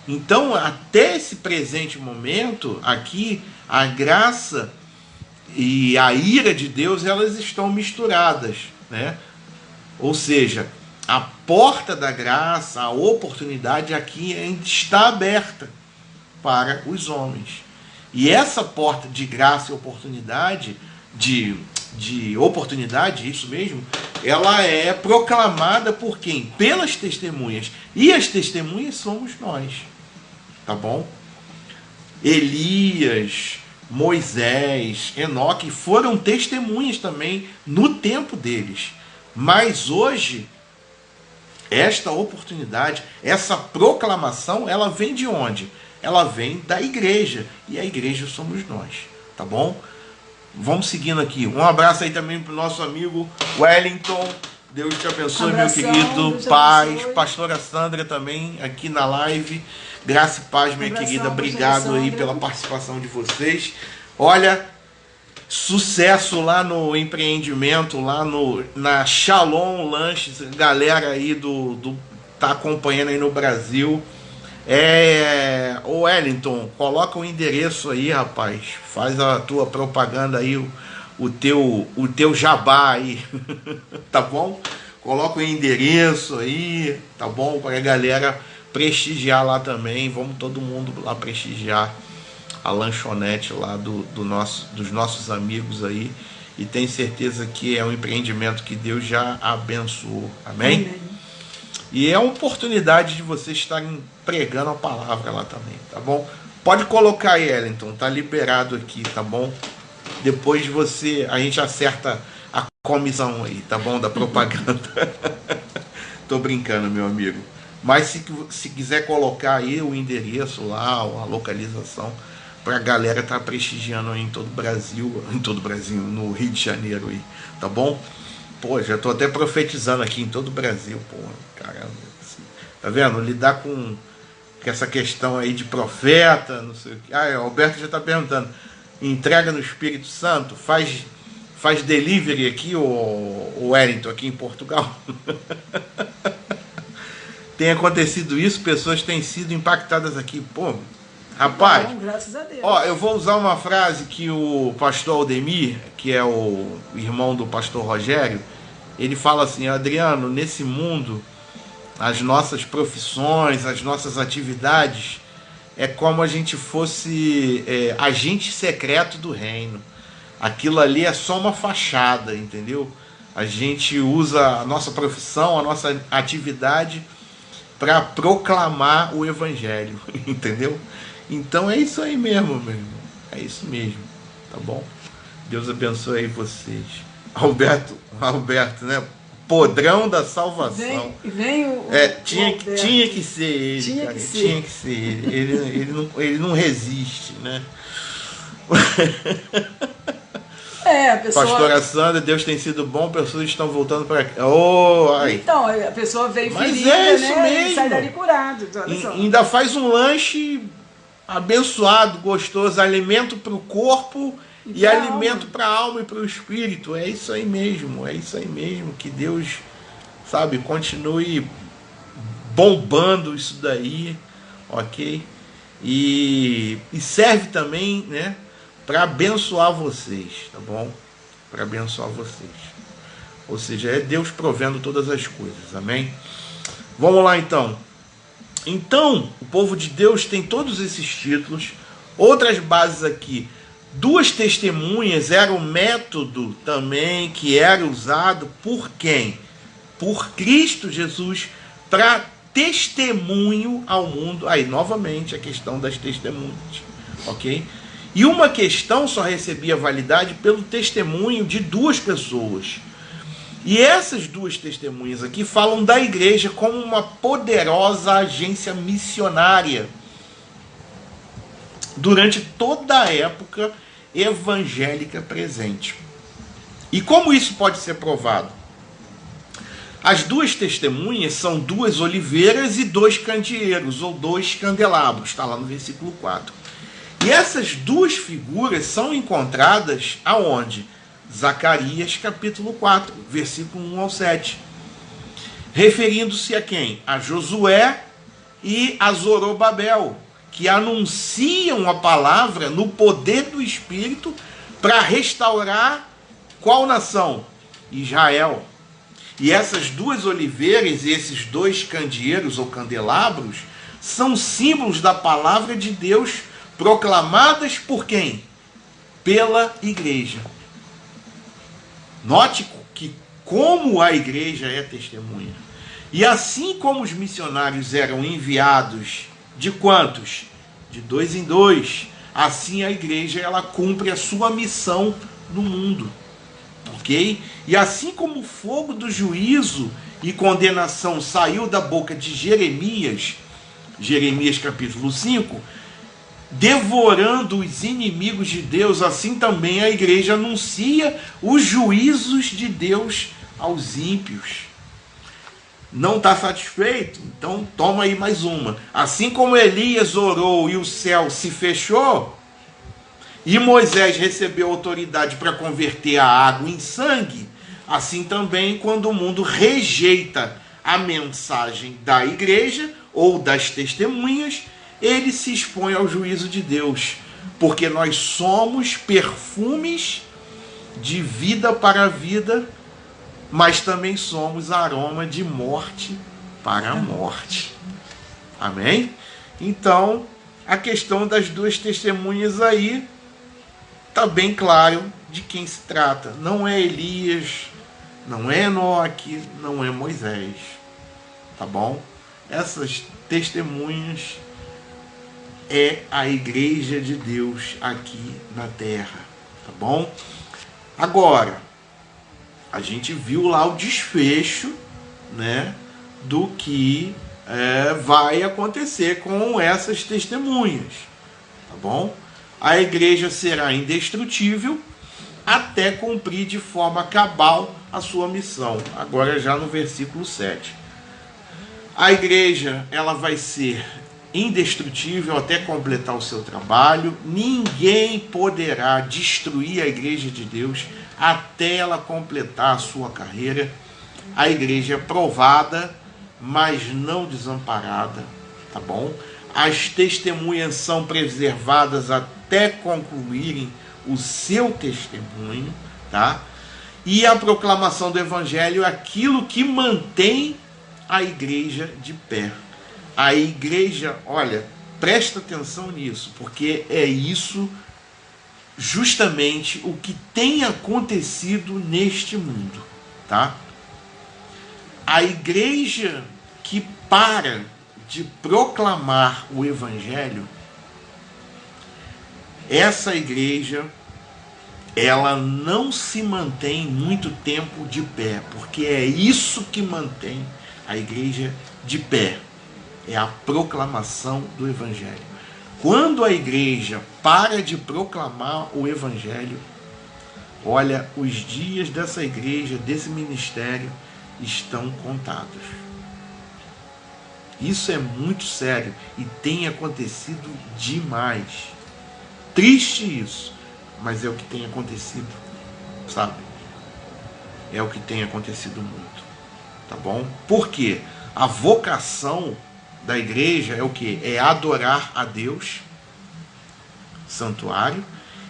Então, até esse presente momento, aqui, a graça e a ira de Deus, elas estão misturadas, né? Ou seja, a porta da graça, a oportunidade aqui ainda está aberta para os homens. E essa porta de graça e oportunidade, de oportunidade, isso mesmo, ela é proclamada por quem? Pelas testemunhas. E as testemunhas somos nós, tá bom? Elias, Moisés, Enoque foram testemunhas também no tempo deles. Mas hoje, esta oportunidade, essa proclamação, ela vem de onde? ela vem da igreja, e a igreja somos nós, tá bom? Vamos seguindo aqui. Um abraço aí também para o nosso amigo Wellington. Deus te abençoe, Abração, meu querido. Deus te Paz. abençoe. Pastora Sandra também aqui na live. Graça e paz, minha Abração, querida. pastora Obrigado aí Sandra. pela participação de vocês. Olha, sucesso lá no empreendimento, lá na Shalom Lanches. Galera aí tá acompanhando aí no Brasil. Ô Wellington, coloca o endereço aí, rapaz. Faz a tua propaganda aí, o teu jabá aí, tá bom? Coloca o endereço aí, tá bom? Para a galera prestigiar lá também. Vamos todo mundo lá prestigiar a lanchonete lá dos nossos amigos aí. E tenho certeza que é um empreendimento que Deus já abençoou. Amém? Amém. E é uma oportunidade de vocês estarem pregando a palavra lá também, tá bom? Pode colocar aí, Wellington, tá liberado aqui, tá bom? Depois a gente acerta a comissão aí, tá bom? Da propaganda. Tô brincando, meu amigo. Mas se quiser colocar aí o endereço lá, a localização, pra galera tá prestigiando aí em todo o Brasil, no Rio de Janeiro aí, tá bom? Pô, já tô até profetizando aqui em todo o Brasil, pô, caramba. Assim, tá vendo? Lidar com essa questão aí de profeta, não sei o que. O Alberto já tá perguntando, entrega no Espírito Santo, faz delivery aqui, o Wellington, aqui em Portugal. Tem acontecido isso, pessoas têm sido impactadas aqui. Pô, rapaz, Bom, graças a Deus. ó, eu vou usar uma frase que o pastor Aldemir, que é o irmão do pastor Rogério, ele fala assim: Adriano, nesse mundo, as nossas profissões, as nossas atividades, é como a gente fosse agente secreto do reino. Aquilo ali é só uma fachada, entendeu? A gente usa a nossa profissão, a nossa atividade para proclamar o evangelho, entendeu? Então é isso aí mesmo, meu irmão. É isso mesmo, tá bom? Deus abençoe aí vocês. Alberto, né? Podrão da salvação. Vem tinha que ser ele, tinha cara. que ser. Tinha que ser ele. Ele não resiste, né? A pessoa... Pastora Sandra, Deus tem sido bom, pessoas estão voltando para cá. Então, a pessoa veio Mas ferida, é isso né? mesmo. E sai dali curado. Olha só. Ainda faz um lanche abençoado, gostoso, alimento para o corpo e pra alimento para a alma e para o espírito. É isso aí mesmo, que Deus, sabe, continue bombando isso daí, ok? E serve também, né, para abençoar vocês, tá bom? Para abençoar vocês. Ou seja, é Deus provendo todas as coisas, amém? Vamos lá então. Então, o povo de Deus tem todos esses títulos. Outras bases aqui. 2 testemunhas era o método também que era usado por quem? Por Cristo Jesus, para testemunho ao mundo. Aí, novamente, a questão das testemunhas, ok? E uma questão só recebia validade pelo testemunho de 2 pessoas. E essas 2 testemunhas aqui falam da igreja como uma poderosa agência missionária durante toda a época evangélica presente. E como isso pode ser provado? As 2 testemunhas são 2 oliveiras e 2 candeeiros, ou 2 candelabros, está lá no versículo 4. E essas 2 figuras são encontradas aonde? Zacarias capítulo 4, versículo 1 ao 7. Referindo-se a quem? A Josué e a Zorobabel, que anunciam a palavra no poder do Espírito para restaurar qual nação? Israel. E essas 2 oliveiras e esses 2 candeeiros ou candelabros são símbolos da palavra de Deus proclamadas por quem? Pela igreja. Note que como a igreja é testemunha. E assim como os missionários eram enviados de quantos? De 2 em 2. Assim a igreja ela cumpre a sua missão no mundo. Ok? E assim como o fogo do juízo e condenação saiu da boca de Jeremias, Jeremias capítulo 5, devorando os inimigos de Deus, assim também a igreja anuncia os juízos de Deus aos ímpios. Não está satisfeito? Então toma aí mais uma. Assim como Elias orou e o céu se fechou, e Moisés recebeu autoridade para converter a água em sangue, assim também quando o mundo rejeita a mensagem da igreja ou das testemunhas, ele se expõe ao juízo de Deus, porque nós somos perfumes de vida para a vida, mas também somos aroma de morte para a morte. Amém? Então, a questão das duas testemunhas aí está bem claro de quem se trata. Não é Elias, não é Enoque, não é Moisés. Tá bom? Essas testemunhas é a igreja de Deus aqui na terra. Tá bom? Agora, a gente viu lá o desfecho, né, do que vai acontecer com essas testemunhas. Tá bom? A igreja será indestrutível até cumprir de forma cabal a sua missão. Agora já no versículo 7. A igreja, ela vai ser indestrutível até completar o seu trabalho. Ninguém poderá destruir a igreja de Deus até ela completar a sua carreira. A igreja é provada, mas não desamparada, tá bom? As testemunhas são preservadas até concluírem o seu testemunho, tá? E a proclamação do evangelho é aquilo que mantém a igreja de pé. A igreja, olha, presta atenção nisso, porque é isso justamente o que tem acontecido neste mundo, tá? A igreja que para de proclamar o evangelho, essa igreja, ela não se mantém muito tempo de pé, porque é isso que mantém a igreja de pé, é a proclamação do evangelho. Quando a igreja para de proclamar o evangelho, olha, os dias dessa igreja, desse ministério, estão contados. Isso é muito sério e tem acontecido demais. Triste isso, mas é o que tem acontecido, sabe? É o que tem acontecido muito, tá bom? Por quê? A vocação da igreja é o quê? É adorar a Deus, santuário,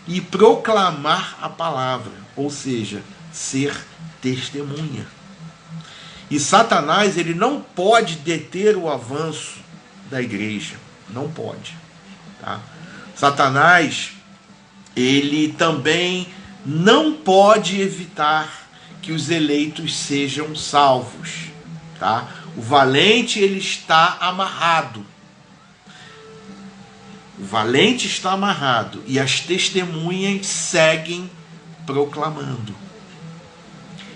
e proclamar a palavra, ou seja, ser testemunha. E Satanás, ele não pode deter o avanço da igreja. Não pode. Tá? Satanás, ele também não pode evitar que os eleitos sejam salvos. Tá? O valente, ele está amarrado. O valente está amarrado. E as testemunhas seguem proclamando.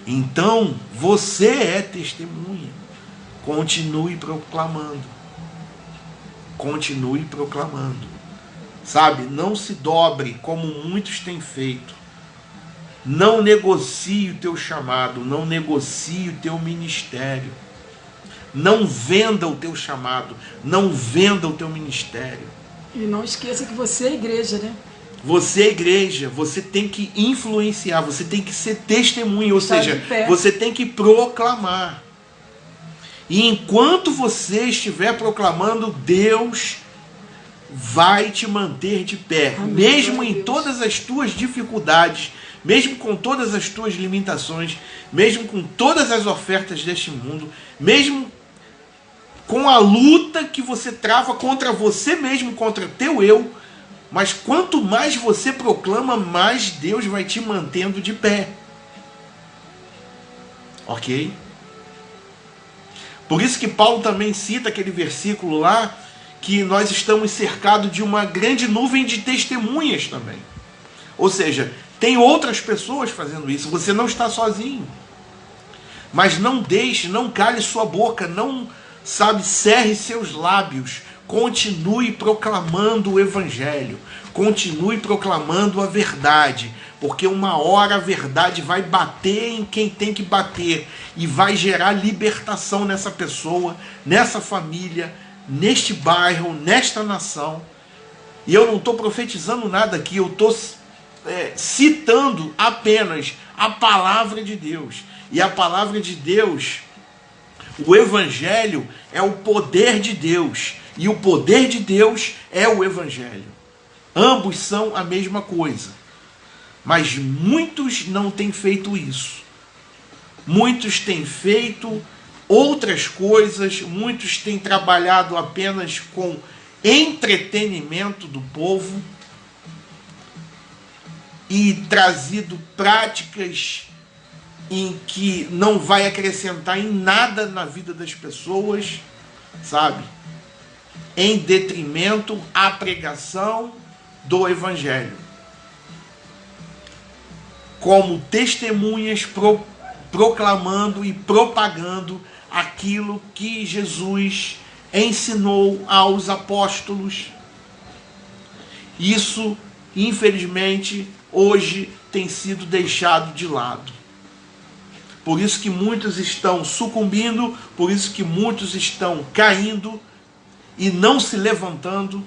Então, você é testemunha. Continue proclamando. Continue proclamando. Sabe? Não se dobre como muitos têm feito. Não negocie o teu chamado. Não negocie o teu ministério. Não venda o teu chamado. Não venda o teu ministério. E não esqueça que você é igreja, né? Você é igreja, você tem que influenciar, você tem que ser testemunha, ou seja, você tem que proclamar. E enquanto você estiver proclamando, Deus vai te manter de pé. Amém. Mesmo em todas as tuas dificuldades, mesmo com todas as tuas limitações, mesmo com todas as ofertas deste mundo, mesmo com a luta que você trava contra você mesmo, contra teu eu, mas quanto mais você proclama, mais Deus vai te mantendo de pé. Ok? Por isso que Paulo também cita aquele versículo lá, que nós estamos cercados de uma grande nuvem de testemunhas também. Ou seja, tem outras pessoas fazendo isso, você não está sozinho. Mas não deixe, não cale sua boca, não, cerre seus lábios, continue proclamando o evangelho, continue proclamando a verdade, porque uma hora a verdade vai bater em quem tem que bater e vai gerar libertação nessa pessoa, nessa família, neste bairro, nesta nação. E eu não estou profetizando nada aqui, eu estou citando apenas a palavra de Deus. E a palavra de Deus, o evangelho é o poder de Deus, e o poder de Deus é o evangelho. Ambos são a mesma coisa. Mas muitos não têm feito isso. Muitos têm feito outras coisas, muitos têm trabalhado apenas com entretenimento do povo e trazido práticas em que não vai acrescentar em nada na vida das pessoas, sabe? Em detrimento à pregação do evangelho. Como testemunhas proclamando e propagando aquilo que Jesus ensinou aos apóstolos. Isso, infelizmente, hoje tem sido deixado de lado. Por isso que muitos estão sucumbindo, por isso que muitos estão caindo e não se levantando,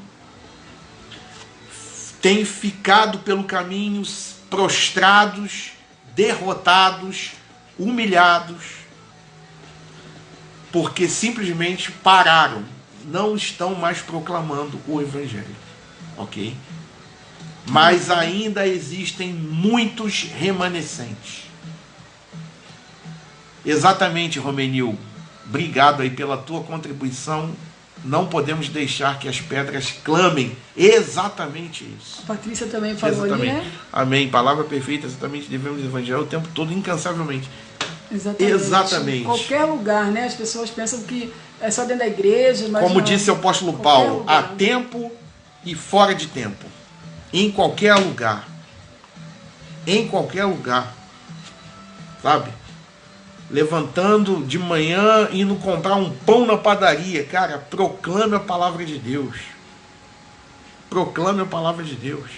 têm ficado pelo caminho prostrados, derrotados, humilhados, porque simplesmente pararam, não estão mais proclamando o evangelho, ok? Mas ainda existem muitos remanescentes. Exatamente, Romenil, obrigado aí pela tua contribuição. Não podemos deixar que as pedras clamem. Exatamente isso. A Patrícia também falou exatamente. ali, né? Amém. Palavra perfeita, exatamente. Devemos evangelizar o tempo todo, incansavelmente. Exatamente. Em qualquer lugar, né? As pessoas pensam que é só dentro da igreja. Mas como não, disse o apóstolo Paulo, há tempo e fora de tempo. Em qualquer lugar. Em qualquer lugar. Sabe? Levantando de manhã, indo comprar um pão na padaria. Cara, proclame a palavra de Deus. Proclame a palavra de Deus.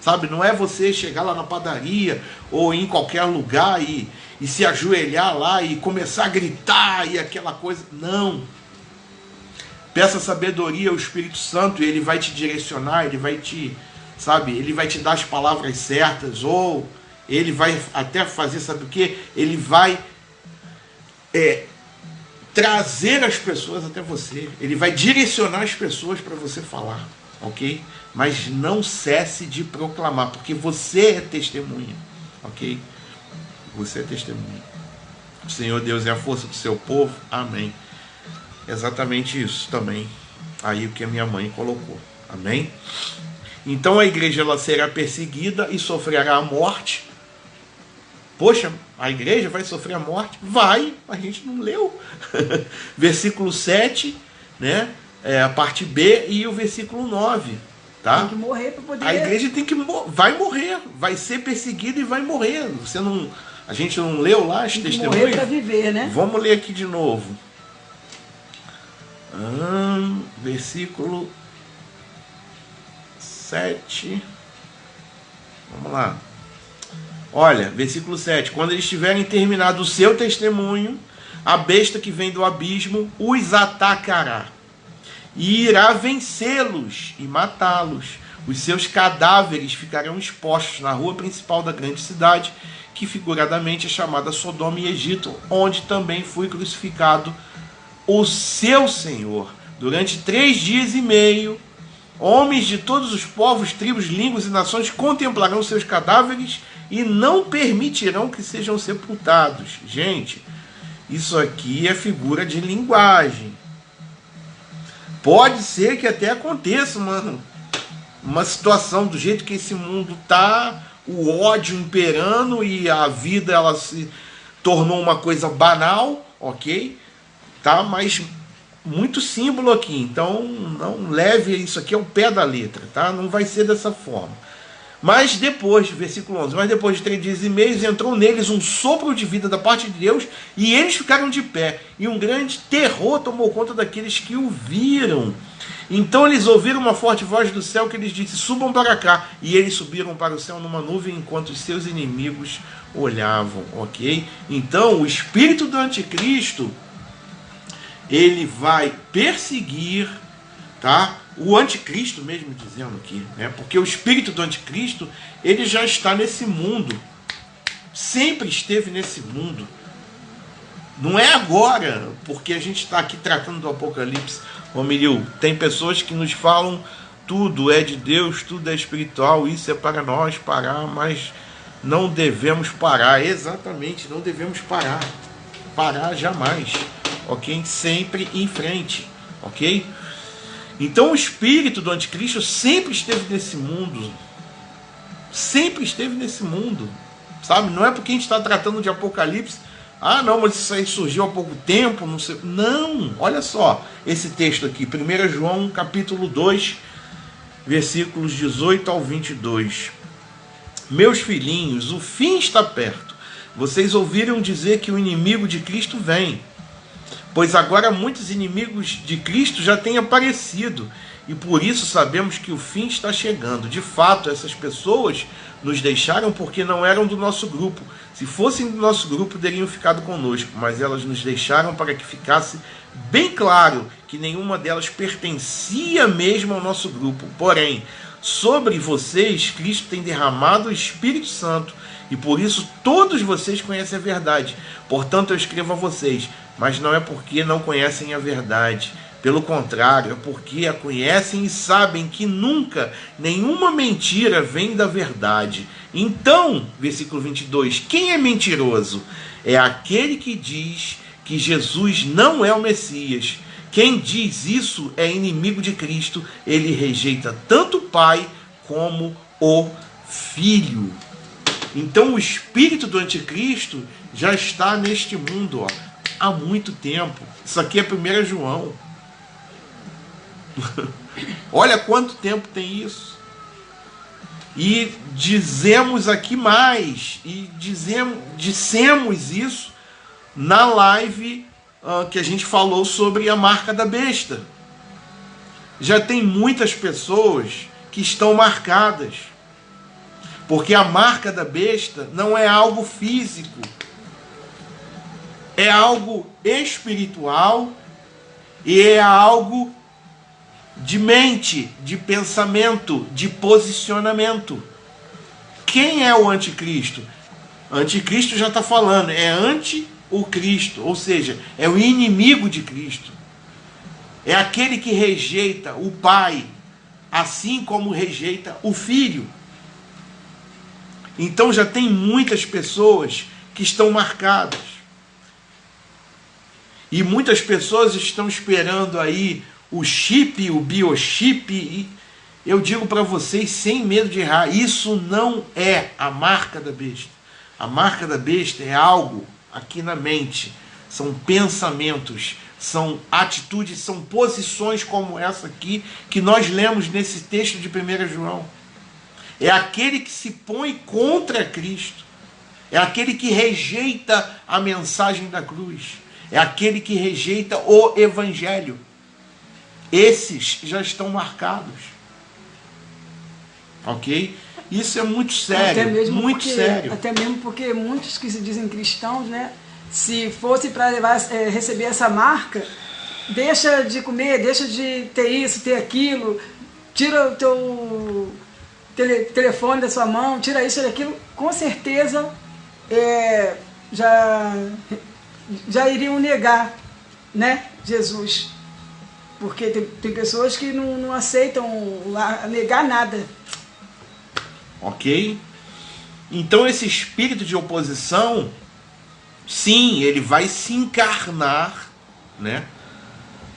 Sabe, não é você chegar lá na padaria ou em qualquer lugar e se ajoelhar lá e começar a gritar e aquela coisa. Não. Peça sabedoria ao Espírito Santo e ele vai te direcionar, ele vai te, sabe, ele vai te dar as palavras certas, ou ele vai até fazer, sabe o que? Ele vai trazer as pessoas até você. Ele vai direcionar as pessoas para você falar, ok? Mas não cesse de proclamar, porque você é testemunha, ok? Você é testemunha. O Senhor Deus é a força do seu povo, amém. Exatamente isso também, aí o que a minha mãe colocou, amém? Então a igreja ela será perseguida e sofrerá a morte. Poxa, a igreja vai sofrer a morte? Vai, a gente não leu. Versículo 7, né? A parte B e o versículo 9. Tá? Tem que morrer para poder... A igreja vai morrer, vai ser perseguida e vai morrer. A gente não leu lá as testemunhas? Tem que morrer para viver, né? Vamos ler aqui de novo. Versículo 7. Vamos lá. Olha, versículo 7. Quando eles tiverem terminado o seu testemunho, a besta que vem do abismo os atacará e irá vencê-los e matá-los. Os seus cadáveres ficarão expostos na rua principal da grande cidade, que figuradamente é chamada Sodoma e Egito, onde também foi crucificado o seu Senhor. Durante 3 dias e meio, homens de todos os povos, tribos, línguas e nações contemplarão seus cadáveres e não permitirão que sejam sepultados. Gente, isso aqui é figura de linguagem. Pode ser que até aconteça uma situação do jeito que esse mundo está, o ódio imperando e a vida ela se tornou uma coisa banal, ok? Tá? Mas muito símbolo aqui, então não leve isso aqui ao pé da letra, tá? Não vai ser dessa forma. Mas depois, versículo 11, mas depois de 3 dias e meio entrou neles um sopro de vida da parte de Deus e eles ficaram de pé. E um grande terror tomou conta daqueles que o viram. Então eles ouviram uma forte voz do céu que lhes disse: subam para cá. E eles subiram para o céu numa nuvem enquanto os seus inimigos olhavam, ok? Então o espírito do anticristo, ele vai perseguir, tá? O anticristo mesmo dizendo aqui, né? Porque o espírito do anticristo, ele já está nesse mundo, sempre esteve nesse mundo. Não é agora, porque a gente está aqui tratando do Apocalipse. Ô Miril, tem pessoas que nos falam tudo é de Deus, tudo é espiritual, isso é para nós parar, mas não devemos parar. Exatamente, não devemos parar. Parar jamais, ok? Sempre em frente, ok? Então o espírito do anticristo sempre esteve nesse mundo. Sempre esteve nesse mundo, sabe? Não é porque a gente está tratando de Apocalipse. Ah, não, mas isso aí surgiu há pouco tempo, não sei. Não, olha só esse texto aqui, 1 João capítulo 2, versículos 18 ao 22. Meus filhinhos, o fim está perto. Vocês ouviram dizer que o inimigo de Cristo vem. Pois agora muitos inimigos de Cristo já têm aparecido, e por isso sabemos que o fim está chegando. De fato, essas pessoas nos deixaram porque não eram do nosso grupo. Se fossem do nosso grupo, teriam ficado conosco, mas elas nos deixaram para que ficasse bem claro que nenhuma delas pertencia mesmo ao nosso grupo. Porém, sobre vocês, Cristo tem derramado o Espírito Santo, e por isso todos vocês conhecem a verdade. Portanto, eu escrevo a vocês, mas não é porque não conhecem a verdade. Pelo contrário, é porque a conhecem e sabem que nunca nenhuma mentira vem da verdade. Então, versículo 22, quem é mentiroso? É aquele que diz que Jesus não é o Messias. Quem diz isso é inimigo de Cristo. Ele rejeita tanto o Pai como o Filho. Então o espírito do anticristo já está neste mundo, ó, há muito tempo. Isso aqui é 1 João. Olha quanto tempo tem isso. E dizemos aqui mais, e dissemos isso na live que a gente falou sobre a marca da besta. Já tem muitas pessoas que estão marcadas, porque a marca da besta não é algo físico, é algo espiritual e é algo de mente, de pensamento, de posicionamento. Quem é o anticristo? Anticristo já está falando, é anti o Cristo, ou seja, é o inimigo de Cristo. É aquele que rejeita o Pai, assim como rejeita o Filho. Então já tem muitas pessoas que estão marcadas. E muitas pessoas estão esperando aí o chip, o biochip. E eu digo para vocês, sem medo de errar, isso não é a marca da besta. A marca da besta é algo aqui na mente. São pensamentos, são atitudes, são posições como essa aqui que nós lemos nesse texto de 1 João. É aquele que se põe contra Cristo. É aquele que rejeita a mensagem da cruz. É aquele que rejeita o Evangelho. Esses já estão marcados. Ok? Isso é muito sério. Muito sério. Até mesmo porque muitos que se dizem cristãos, né? Se fosse para receber essa marca, deixa de comer, deixa de ter isso, ter aquilo, tira o teu telefone da sua mão, tira isso, tira aquilo, com certeza já iriam negar, né, Jesus. Porque tem pessoas que não aceitam negar nada. Ok? Então esse espírito de oposição, sim, ele vai se encarnar, né,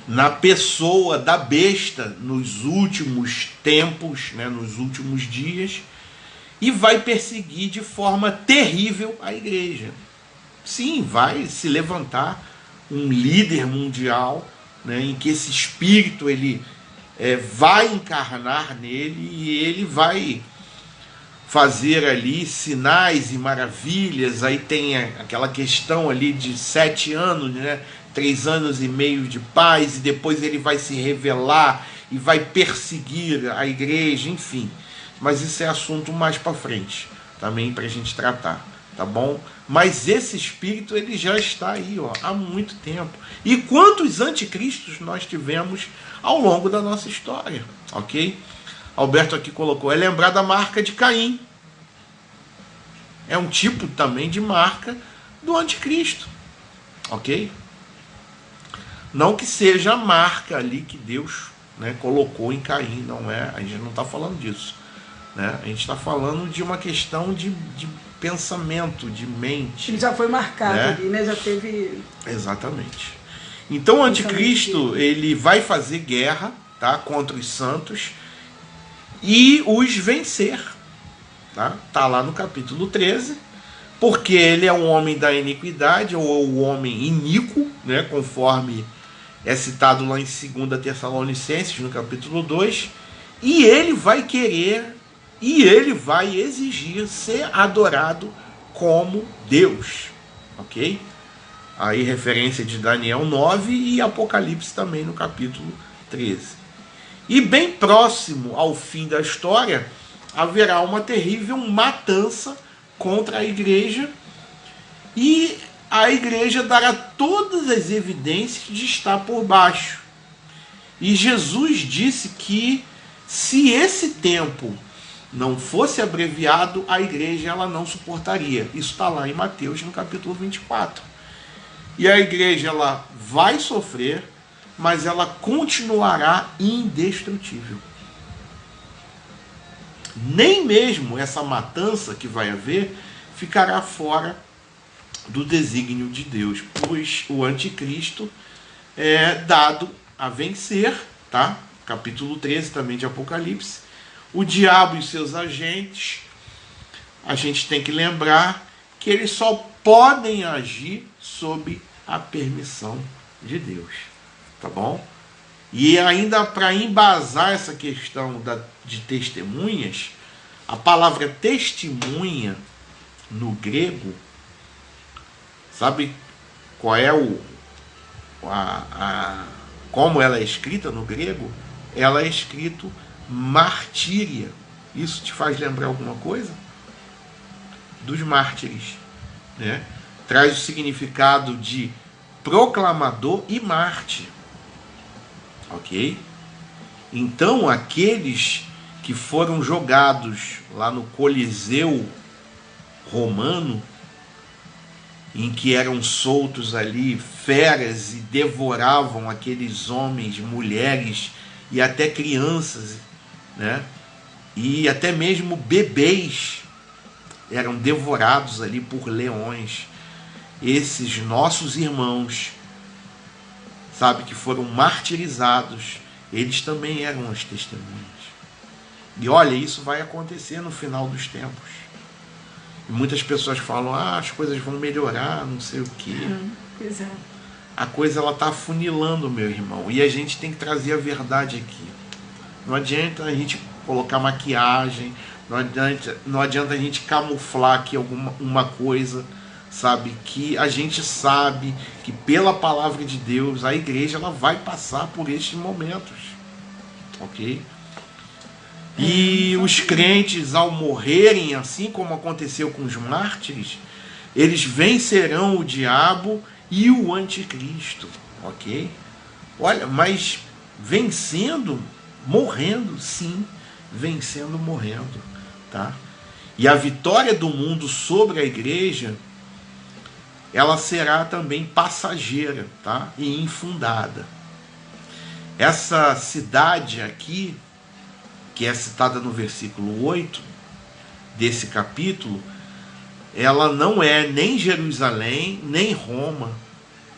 na pessoa da besta nos últimos tempos, né, nos últimos dias, e vai perseguir de forma terrível a igreja. Sim, vai se levantar um líder mundial, né, em que esse espírito ele vai encarnar nele e ele vai fazer ali sinais e maravilhas. Aí tem aquela questão ali de 7 anos, né, 3 anos e meio de paz, e depois ele vai se revelar e vai perseguir a igreja, enfim. Mas isso é assunto mais para frente, também para a gente tratar, tá bom? Mas esse espírito, ele já está aí, ó, há muito tempo. E quantos anticristos nós tivemos ao longo da nossa história, ok? Alberto aqui colocou, é lembrar da marca de Caim. É um tipo também de marca do anticristo, ok? Não que seja a marca ali que Deus, né, colocou em Caim, não é? A gente não está falando disso, né? A gente está falando de uma questão de pensamento, de mente. Ele já foi marcado, né? Ali, né? Já teve... Exatamente. Então o anticristo, ele vai fazer guerra, tá, contra os santos e os vencer. Tá lá no capítulo 13, porque ele é um homem da iniquidade, ou o homem iníquo, né, conforme é citado lá em 2 Tessalonicenses, no capítulo 2, e ele vai querer, e ele vai exigir ser adorado como Deus, ok? Aí referência de Daniel 9 e Apocalipse também no capítulo 13. E bem próximo ao fim da história, haverá uma terrível matança contra a igreja, e a igreja dará todas as evidências de estar por baixo. E Jesus disse que se esse tempo não fosse abreviado, a igreja ela não suportaria. Isso está lá em Mateus, no capítulo 24. E a igreja ela vai sofrer, mas ela continuará indestrutível. Nem mesmo essa matança que vai haver ficará fora do desígnio de Deus, pois o anticristo é dado a vencer, tá? Capítulo 13 também de Apocalipse. O diabo e seus agentes, a gente tem que lembrar que eles só podem agir sob a permissão de Deus, tá bom? E ainda para embasar essa questão de testemunhas, a palavra testemunha no grego, sabe qual é como ela é escrita no grego? Ela é escrito martíria. Isso te faz lembrar alguma coisa? Dos mártires, né? Traz o significado de proclamador e mártir. Ok? Então, aqueles que foram jogados lá no Coliseu romano, em que eram soltos ali feras e devoravam aqueles homens, mulheres e até crianças, né? E até mesmo bebês eram devorados ali por leões. Esses nossos irmãos, sabe, que foram martirizados, eles também eram as testemunhas. E olha, isso vai acontecer no final dos tempos. E muitas pessoas falam, as coisas vão melhorar, não sei o quê. Pois é. A coisa ela está afunilando, meu irmão. E a gente tem que trazer a verdade aqui. Não adianta a gente colocar maquiagem, não adianta a gente camuflar aqui uma coisa, sabe? Que a gente sabe que pela palavra de Deus a igreja ela vai passar por estes momentos, ok? E os crentes, ao morrerem, assim como aconteceu com os mártires, eles vencerão o diabo e o anticristo, ok? Olha, mas vencendo, morrendo, sim, vencendo, morrendo, tá? E a vitória do mundo sobre a igreja, ela será também passageira, tá? E infundada. Essa cidade aqui, que é citada no versículo 8 desse capítulo, ela não é nem Jerusalém, nem Roma,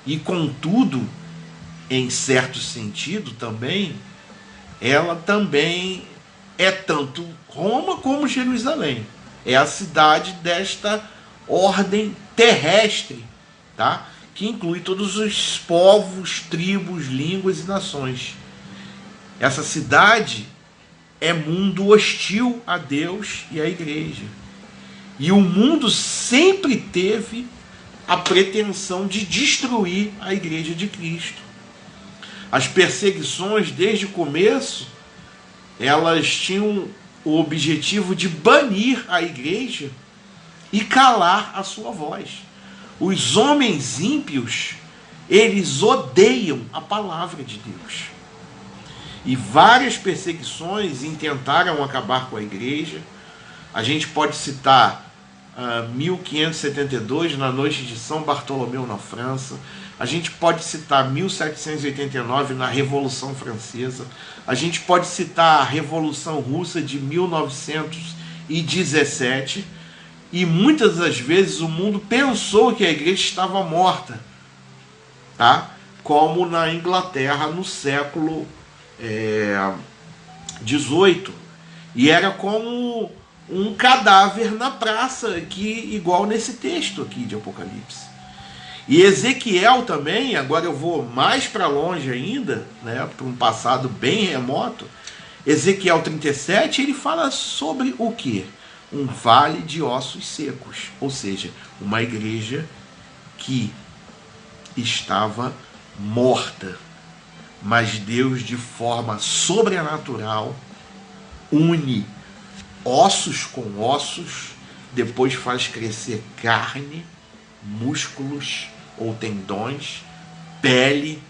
e contudo, em certo sentido também, ela também é tanto Roma como Jerusalém. É a cidade desta ordem terrestre, tá? Que inclui todos os povos, tribos, línguas e nações. Essa cidade é mundo hostil a Deus e à igreja. E o mundo sempre teve a pretensão de destruir a igreja de Cristo. As perseguições, desde o começo, elas tinham o objetivo de banir a igreja e calar a sua voz. Os homens ímpios, eles odeiam a palavra de Deus. E várias perseguições intentaram acabar com a igreja. A gente pode citar 1572, na noite de São Bartolomeu na França. A gente pode citar 1789, na Revolução Francesa. A gente pode citar a Revolução Russa de 1917. E muitas das vezes o mundo pensou que a igreja estava morta, tá? Como na Inglaterra no século XVIII. E era como um cadáver na praça, aqui, igual nesse texto aqui de Apocalipse. E Ezequiel também, agora eu vou mais para longe ainda, né, para um passado bem remoto. Ezequiel 37, ele fala sobre o quê? Um vale de ossos secos, ou seja, uma igreja que estava morta, mas Deus, de forma sobrenatural, une ossos com ossos, depois faz crescer carne, músculos ou tendões, pele,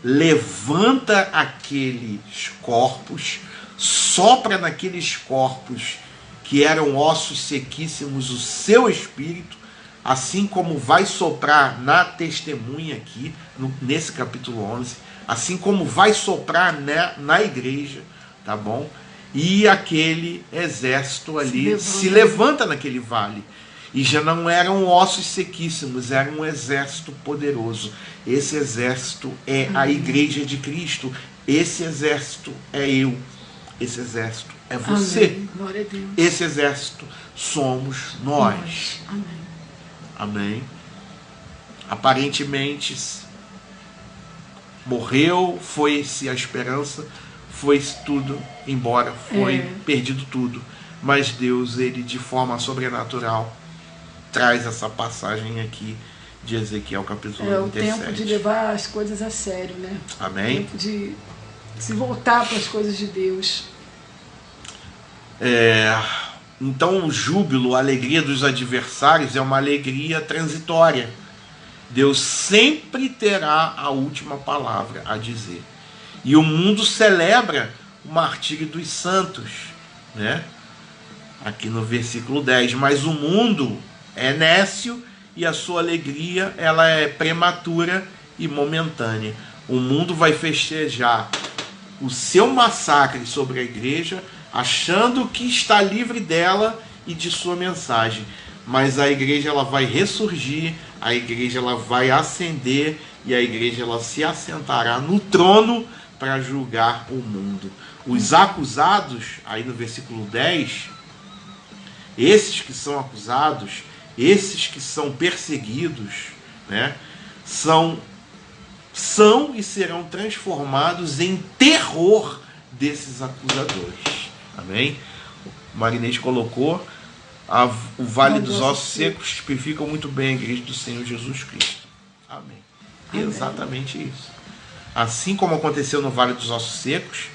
levanta aqueles corpos, sopra naqueles corpos que eram ossos sequíssimos o seu espírito, assim como vai soprar na testemunha aqui, nesse capítulo 11, assim como vai soprar na igreja, tá bom? E aquele exército ali se levanta naquele vale. E já não eram ossos sequíssimos, era um exército poderoso. Esse exército é a igreja de Cristo. Esse exército é eu. Esse exército é você. Amém. Glória a Deus. Esse exército somos nós. Amém. Amém. Aparentemente morreu, foi-se a esperança, foi-se tudo embora, foi perdido tudo. Mas Deus, ele de forma sobrenatural, traz essa passagem aqui de Ezequiel capítulo 37. É o tempo de levar as coisas a sério, né? Amém? O tempo de se voltar para as coisas de Deus. Então o júbilo, a alegria dos adversários é uma alegria transitória. Deus sempre terá a última palavra a dizer. E o mundo celebra o martírio dos santos, né? Aqui no versículo 10. Mas o mundo é nécio e a sua alegria, ela é prematura e momentânea. O mundo vai festejar o seu massacre sobre a igreja, achando que está livre dela e de sua mensagem. Mas a igreja, ela vai ressurgir, a igreja, ela vai ascender e a igreja, ela se assentará no trono para julgar o mundo. Os acusados, aí no versículo 10, esses que são acusados, esses que são perseguidos, né, são e serão transformados em terror desses acusadores. Amém? O Marinês colocou: o vale dos ossos secos tipifica muito bem a igreja do Senhor Jesus Cristo. Amém. Amém. Exatamente isso. Assim como aconteceu no vale dos ossos secos,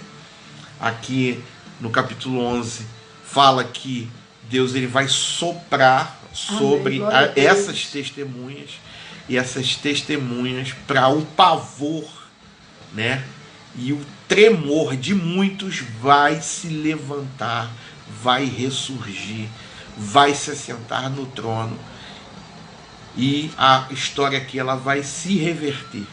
aqui no capítulo 11 fala que Deus, ele vai soprar sobre essas testemunhas, e essas testemunhas, para o pavor, né, e o tremor de muitos, vai se levantar, vai ressurgir, vai se assentar no trono, e a história aqui, ela vai se reverter.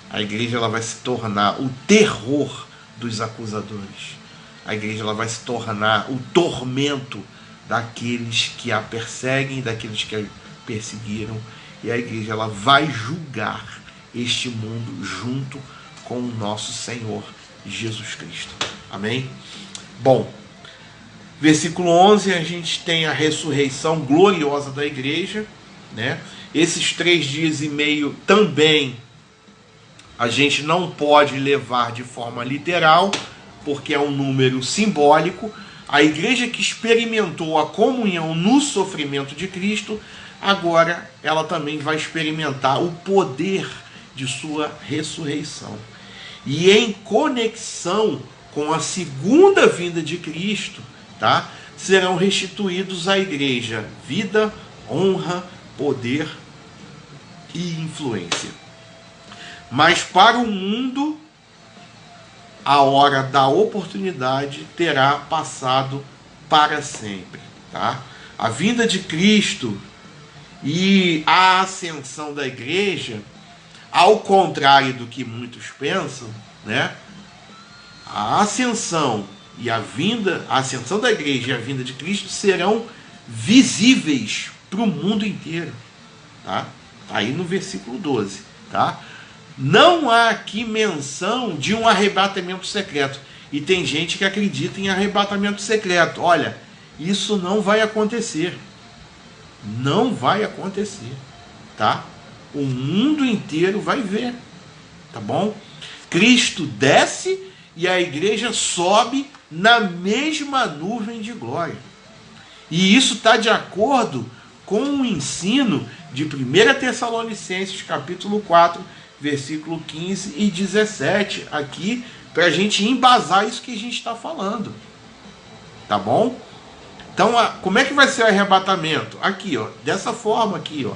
A igreja, ela vai se tornar o terror dos acusadores. A igreja, ela vai se tornar o tormento daqueles que a perseguem, daqueles que a perseguiram. E a igreja, ela vai julgar este mundo junto com o nosso Senhor Jesus Cristo. Amém? Bom, versículo 11, a gente tem a ressurreição gloriosa da igreja, né? Esses 3 dias e meio também a gente não pode levar de forma literal, porque é um número simbólico. A igreja que experimentou a comunhão no sofrimento de Cristo, agora ela também vai experimentar o poder de sua ressurreição. E em conexão com a segunda vinda de Cristo, tá? Serão restituídos à igreja vida, honra, poder e influência. Mas para o mundo, a hora da oportunidade terá passado para sempre, tá? A vinda de Cristo e a ascensão da igreja, ao contrário do que muitos pensam, né? A ascensão e a ascensão da igreja e a vinda de Cristo serão visíveis para o mundo inteiro, tá? Aí no versículo 12, tá? Não há aqui menção de um arrebatamento secreto. E tem gente que acredita em arrebatamento secreto. Olha, isso não vai acontecer. Não vai acontecer, tá? O mundo inteiro vai ver, tá bom? Cristo desce e a igreja sobe na mesma nuvem de glória. E isso está de acordo com o ensino de 1 Tessalonicenses, capítulo 4, versículo 15 e 17, aqui, para a gente embasar isso que a gente está falando. Tá bom? Então, como é que vai ser o arrebatamento? Aqui, ó, dessa forma aqui, ó.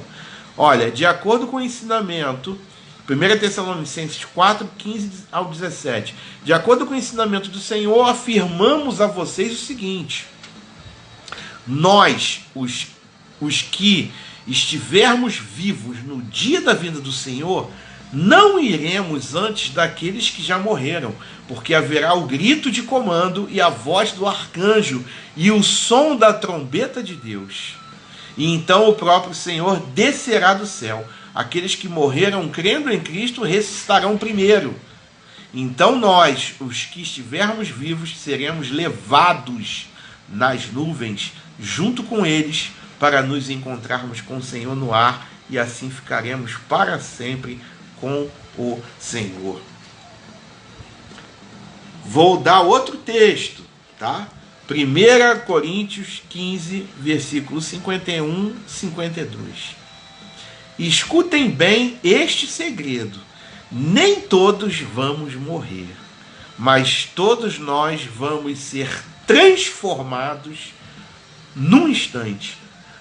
Olha, de acordo com o ensinamento, 1 Tessalonicenses 4, 15 ao 17, de acordo com o ensinamento do Senhor, afirmamos a vocês o seguinte: nós, os que estivermos vivos no dia da vinda do Senhor, não iremos antes daqueles que já morreram, porque haverá o grito de comando e a voz do arcanjo e o som da trombeta de Deus. E então o próprio Senhor descerá do céu. Aqueles que morreram crendo em Cristo ressuscitarão primeiro. Então nós, os que estivermos vivos, seremos levados nas nuvens junto com eles para nos encontrarmos com o Senhor no ar, e assim ficaremos para sempre com o Senhor. Vou dar outro texto, tá? 1 Coríntios 15, versículos 51 e 52. Escutem bem este segredo: nem todos vamos morrer, mas todos nós vamos ser transformados num instante,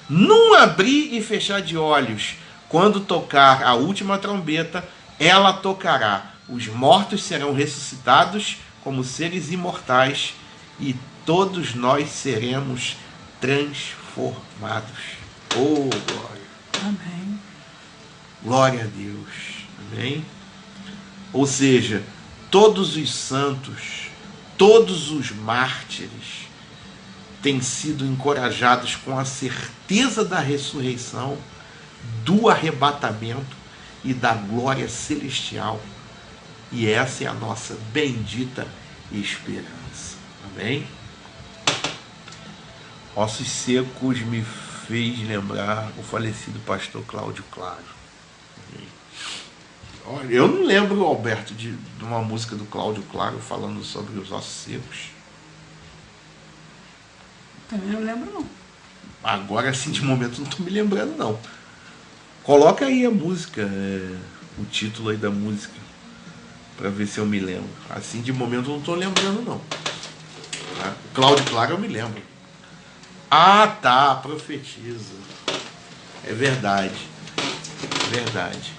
num abrir e fechar de olhos. Quando tocar a última trombeta, ela tocará. Os mortos serão ressuscitados como seres imortais e todos nós seremos transformados. Oh, glória! Amém. Glória a Deus. Amém? Ou seja, todos os santos, todos os mártires têm sido encorajados com a certeza da ressurreição, do arrebatamento e da glória celestial. E essa é a nossa bendita esperança. Amém? Ossos Secos me fez lembrar o falecido pastor Cláudio Claro. Amém? Olha, eu não lembro, Alberto, de uma música do Cláudio Claro falando sobre os ossos secos. Também não lembro, não. Agora, assim, de momento, não estou me lembrando, não. Coloca aí a música, o título aí da música, para ver se eu me lembro. Assim, de momento, eu não estou lembrando, não. Tá? O Cláudio Claro eu me lembro. Ah, tá, profetiza. É verdade. É verdade.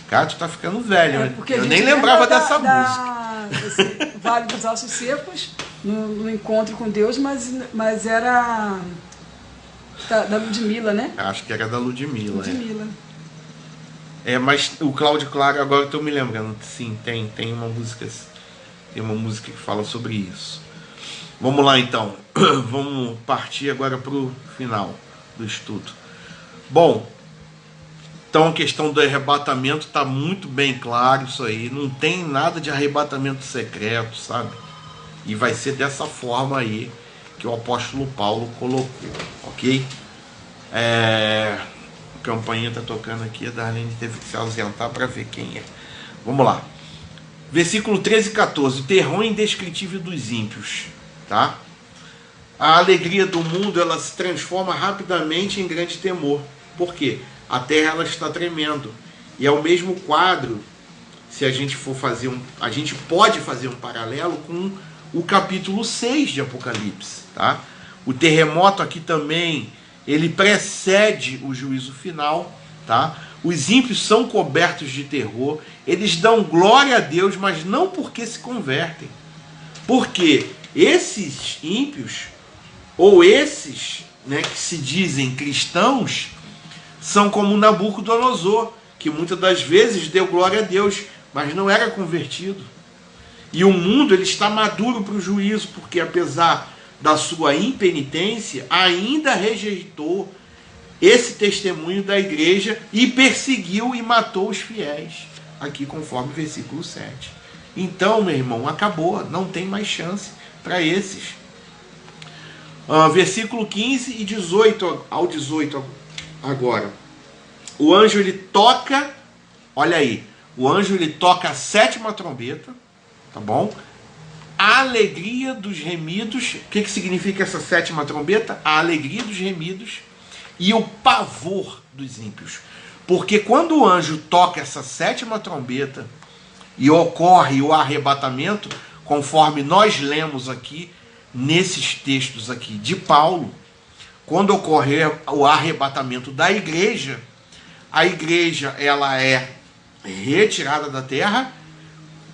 Cara, tu tá ficando velho, né? Eu nem lembrava dessa música. Vale dos Ossos Secos, no encontro com Deus, mas era da Ludmilla, né? Acho que era da Ludmilla. Ludmilla. Mas o Cláudio Claro, agora eu tô me lembrando. Sim, tem uma música. Tem uma música que fala sobre isso. Vamos lá, então. Vamos partir agora para o final do estudo. Bom, então a questão do arrebatamento está muito bem claro isso aí. Não tem nada de arrebatamento secreto, sabe? E vai ser dessa forma aí que o apóstolo Paulo colocou, ok? A campainha está tocando aqui, a Darlene teve que se ausentar para ver quem é. Vamos lá. Versículo 13 e 14. O terror indescritível dos ímpios. Tá? A alegria do mundo, ela se transforma rapidamente em grande temor. Por quê? A terra, ela está tremendo. E é o mesmo quadro se a gente for fazer a gente pode fazer um paralelo com o capítulo 6 de Apocalipse, tá? O terremoto aqui também, ele precede o juízo final, tá? Os ímpios são cobertos de terror, eles dão glória a Deus, mas não porque se convertem. Porque esses ímpios, ou esses, né, que se dizem cristãos, são como Nabucodonosor, que muitas das vezes deu glória a Deus, mas não era convertido. E o mundo, ele está maduro para o juízo, porque apesar da sua impenitência, ainda rejeitou esse testemunho da igreja e perseguiu e matou os fiéis, aqui conforme o versículo 7. Então, meu irmão, acabou, não tem mais chance para esses. Versículo 15 e 18 ao 18 agora. O anjo, ele toca, olha aí, o anjo, ele toca a 7ª trombeta, tá bom? A alegria dos remidos. O que significa essa 7ª trombeta? A alegria dos remidos e o pavor dos ímpios. Porque quando o anjo toca essa 7ª trombeta e ocorre o arrebatamento, conforme nós lemos aqui nesses textos aqui de Paulo, quando ocorrer o arrebatamento da igreja, a igreja, ela é retirada da terra.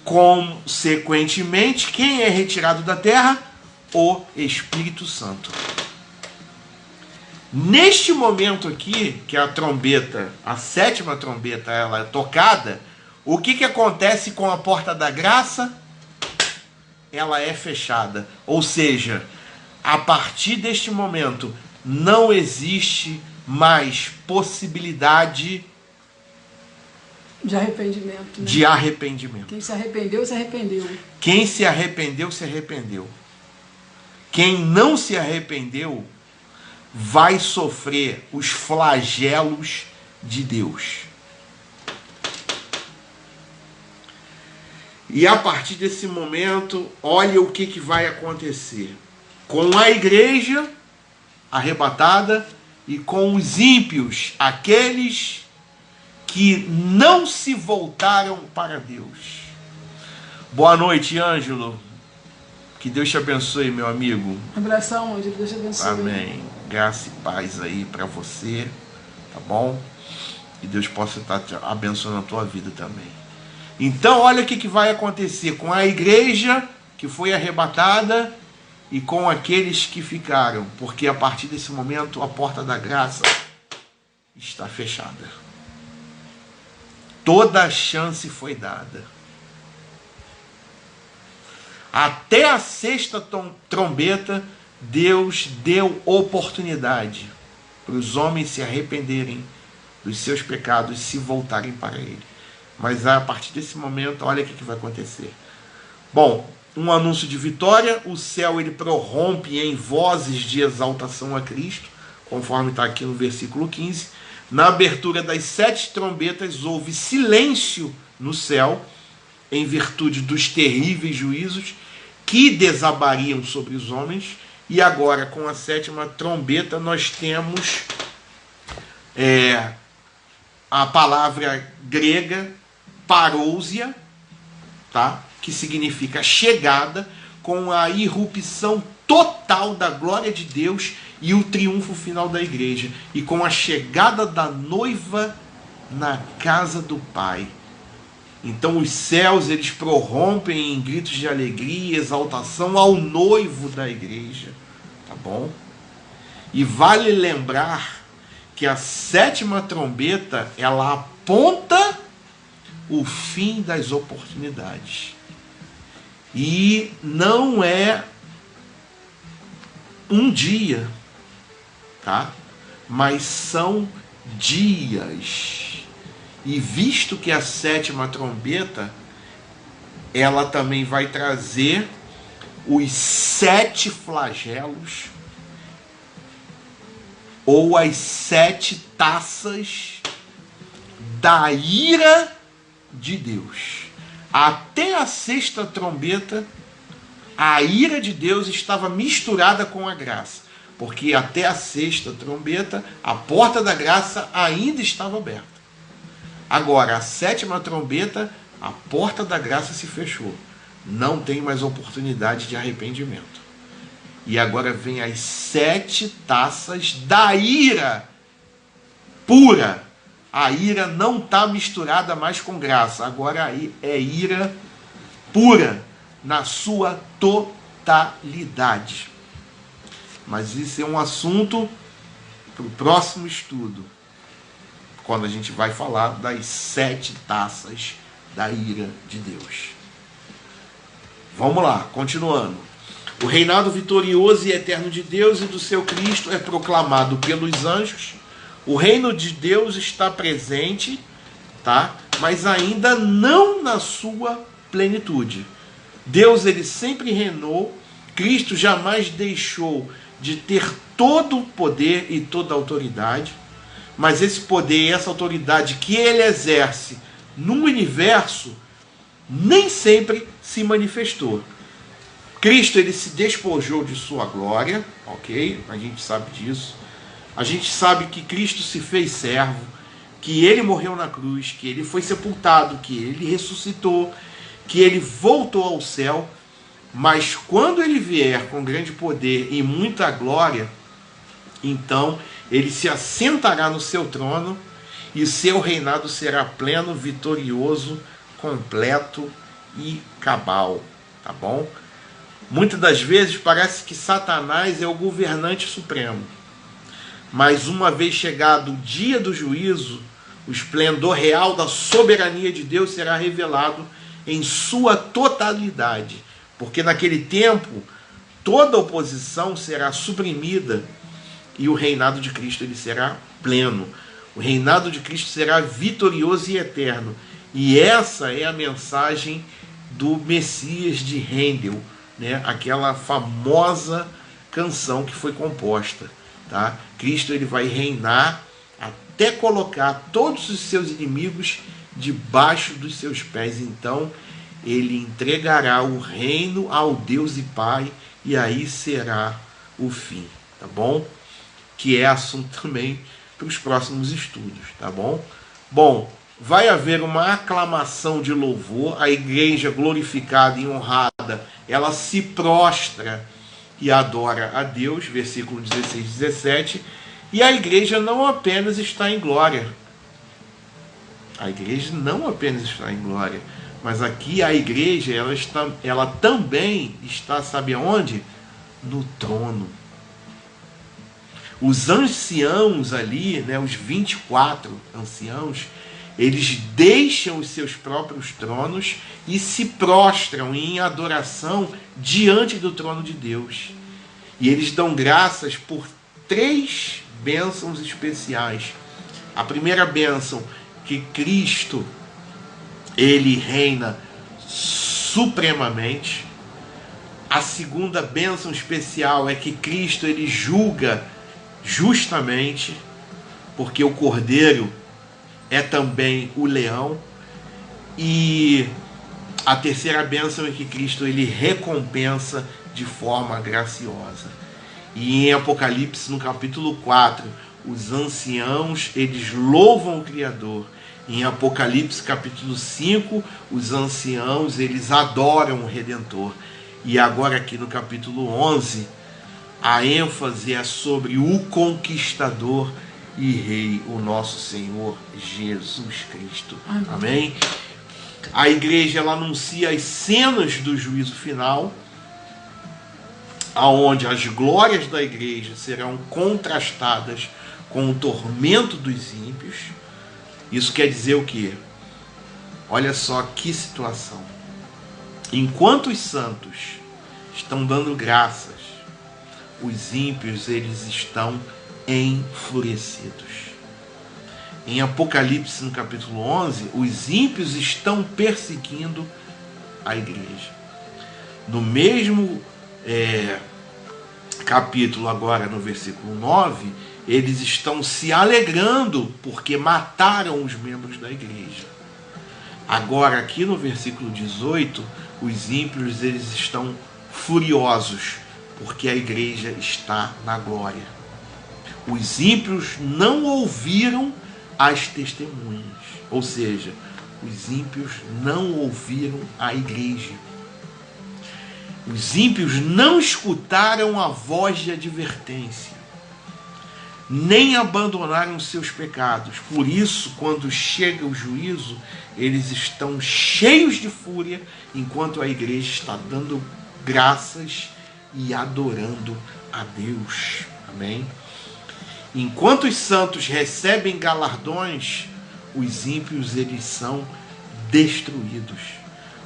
Consequentemente, quem é retirado da terra? O Espírito Santo. Neste momento aqui, que a trombeta, a 7ª trombeta, ela é tocada, o que acontece com a porta da graça? Ela é fechada. Ou seja, a partir deste momento, não existe mais possibilidade de arrependimento. Né? De arrependimento. Quem se arrependeu, se arrependeu. Quem se arrependeu, se arrependeu. Quem não se arrependeu vai sofrer os flagelos de Deus. E a partir desse momento, olha o que vai acontecer com a igreja arrebatada e com os ímpios, aqueles que não se voltaram para Deus. Boa noite, Ângelo. Que Deus te abençoe, meu amigo. Abração, Ângelo. Deus te abençoe. Amém. Graça e paz aí para você, tá bom? E Deus possa estar abençoando a tua vida também. Então, olha o que vai acontecer com a igreja que foi arrebatada e com aqueles que ficaram. Porque a partir desse momento, a porta da graça está fechada. Toda a chance foi dada. Até a 6ª trombeta, Deus deu oportunidade para os homens se arrependerem dos seus pecados e se voltarem para Ele. Mas a partir desse momento, olha o que vai acontecer. Bom, um anúncio de vitória, o céu ele prorrompe em vozes de exaltação a Cristo, conforme está aqui no versículo 15. Na abertura das 7 trombetas, houve silêncio no céu, em virtude dos terríveis juízos que desabariam sobre os homens. E agora, com a 7ª trombeta, nós temos a palavra grega parousia, tá? Que significa chegada, com a irrupção total da glória de Deus e o triunfo final da igreja, e com a chegada da noiva na casa do Pai. Então os céus, eles prorrompem em gritos de alegria e exaltação ao noivo da igreja, tá bom? E vale lembrar que a 7ª trombeta, ela aponta o fim das oportunidades. E não é um dia, tá? Mas são dias. E visto que a 7ª trombeta, ela também vai trazer os 7 flagelos, ou as 7 taças da ira de Deus. Até a 6ª trombeta, a ira de Deus estava misturada com a graça, porque até a 6ª trombeta, a porta da graça ainda estava aberta. Agora, a 7ª trombeta A porta da graça se fechou. Não tem mais oportunidade de arrependimento. E agora vem as 7 taças da ira pura. A ira não está misturada mais com graça. Agora é ira pura na sua totalidade. Mas isso é um assunto para o próximo estudo, quando a gente vai falar das 7 taças da ira de Deus. Vamos lá, continuando. O reinado vitorioso e eterno de Deus e do seu Cristo é proclamado pelos anjos. O reino de Deus está presente, tá? Mas ainda não na sua plenitude. Deus, ele sempre reinou. Cristo jamais deixou de ter todo o poder e toda a autoridade. Mas esse poder e essa autoridade que ele exerce no universo nem sempre se manifestou. Cristo, ele se despojou de sua glória, ok? A gente sabe disso. A gente sabe que Cristo se fez servo, que ele morreu na cruz, que ele foi sepultado, que ele ressuscitou, que ele voltou ao céu. Mas quando ele vier com grande poder e muita glória, então ele se assentará no seu trono e seu reinado será pleno, vitorioso, completo e cabal, tá bom? Muitas das vezes parece que Satanás é o governante supremo. Mas uma vez chegado o dia do juízo, o esplendor real da soberania de Deus será revelado em sua totalidade. Porque naquele tempo, toda oposição será suprimida e o reinado de Cristo ele será pleno. O reinado de Cristo será vitorioso e eterno. E essa é a mensagem do Messias de Handel, né? Aquela famosa canção que foi composta, tá? Cristo ele vai reinar até colocar todos os seus inimigos debaixo dos seus pés. Então ele entregará o reino ao Deus e Pai, e aí será o fim, tá bom? Que é assunto também para os próximos estudos, tá bom? Bom, vai haver uma aclamação de louvor, a igreja glorificada e honrada, ela se prostra e adora a Deus, versículo 16 e 17, e a igreja não apenas está em glória. A igreja não apenas está em glória, mas aqui a igreja, ela também está, sabe aonde? No trono. Os anciãos ali, né, os 24 anciãos, eles deixam os seus próprios tronos e se prostram em adoração diante do trono de Deus. E eles dão graças por 3 bênçãos especiais. A primeira bênção, que Cristo ele reina supremamente. A segunda bênção especial é que Cristo ele julga justamente, porque o Cordeiro é também o leão. E a terceira bênção é que Cristo ele recompensa de forma graciosa. E em Apocalipse, no capítulo 4, os anciãos eles louvam o Criador. Em Apocalipse capítulo 5, os anciãos eles adoram o Redentor. E agora aqui no capítulo 11, a ênfase é sobre o conquistador e rei, o nosso Senhor Jesus Cristo. Amém? Amém? A igreja ela anuncia as cenas do juízo final, aonde as glórias da igreja serão contrastadas com o tormento dos ímpios. Isso quer dizer o quê? Olha só que situação. Enquanto os santos estão dando graças, os ímpios eles estão enfurecidos. Em Apocalipse, no capítulo 11, os ímpios estão perseguindo a igreja. No mesmo capítulo, agora no versículo 9, eles estão se alegrando porque mataram os membros da igreja. Agora aqui no versículo 18, os ímpios eles estão furiosos porque a igreja está na glória. Os ímpios não ouviram as testemunhas, ou seja, os ímpios não ouviram a igreja. Os ímpios não escutaram a voz de advertência, nem abandonaram seus pecados. Por isso, quando chega o juízo, eles estão cheios de fúria, enquanto a igreja está dando graças e adorando a Deus. Amém? Enquanto os santos recebem galardões, os ímpios eles são destruídos.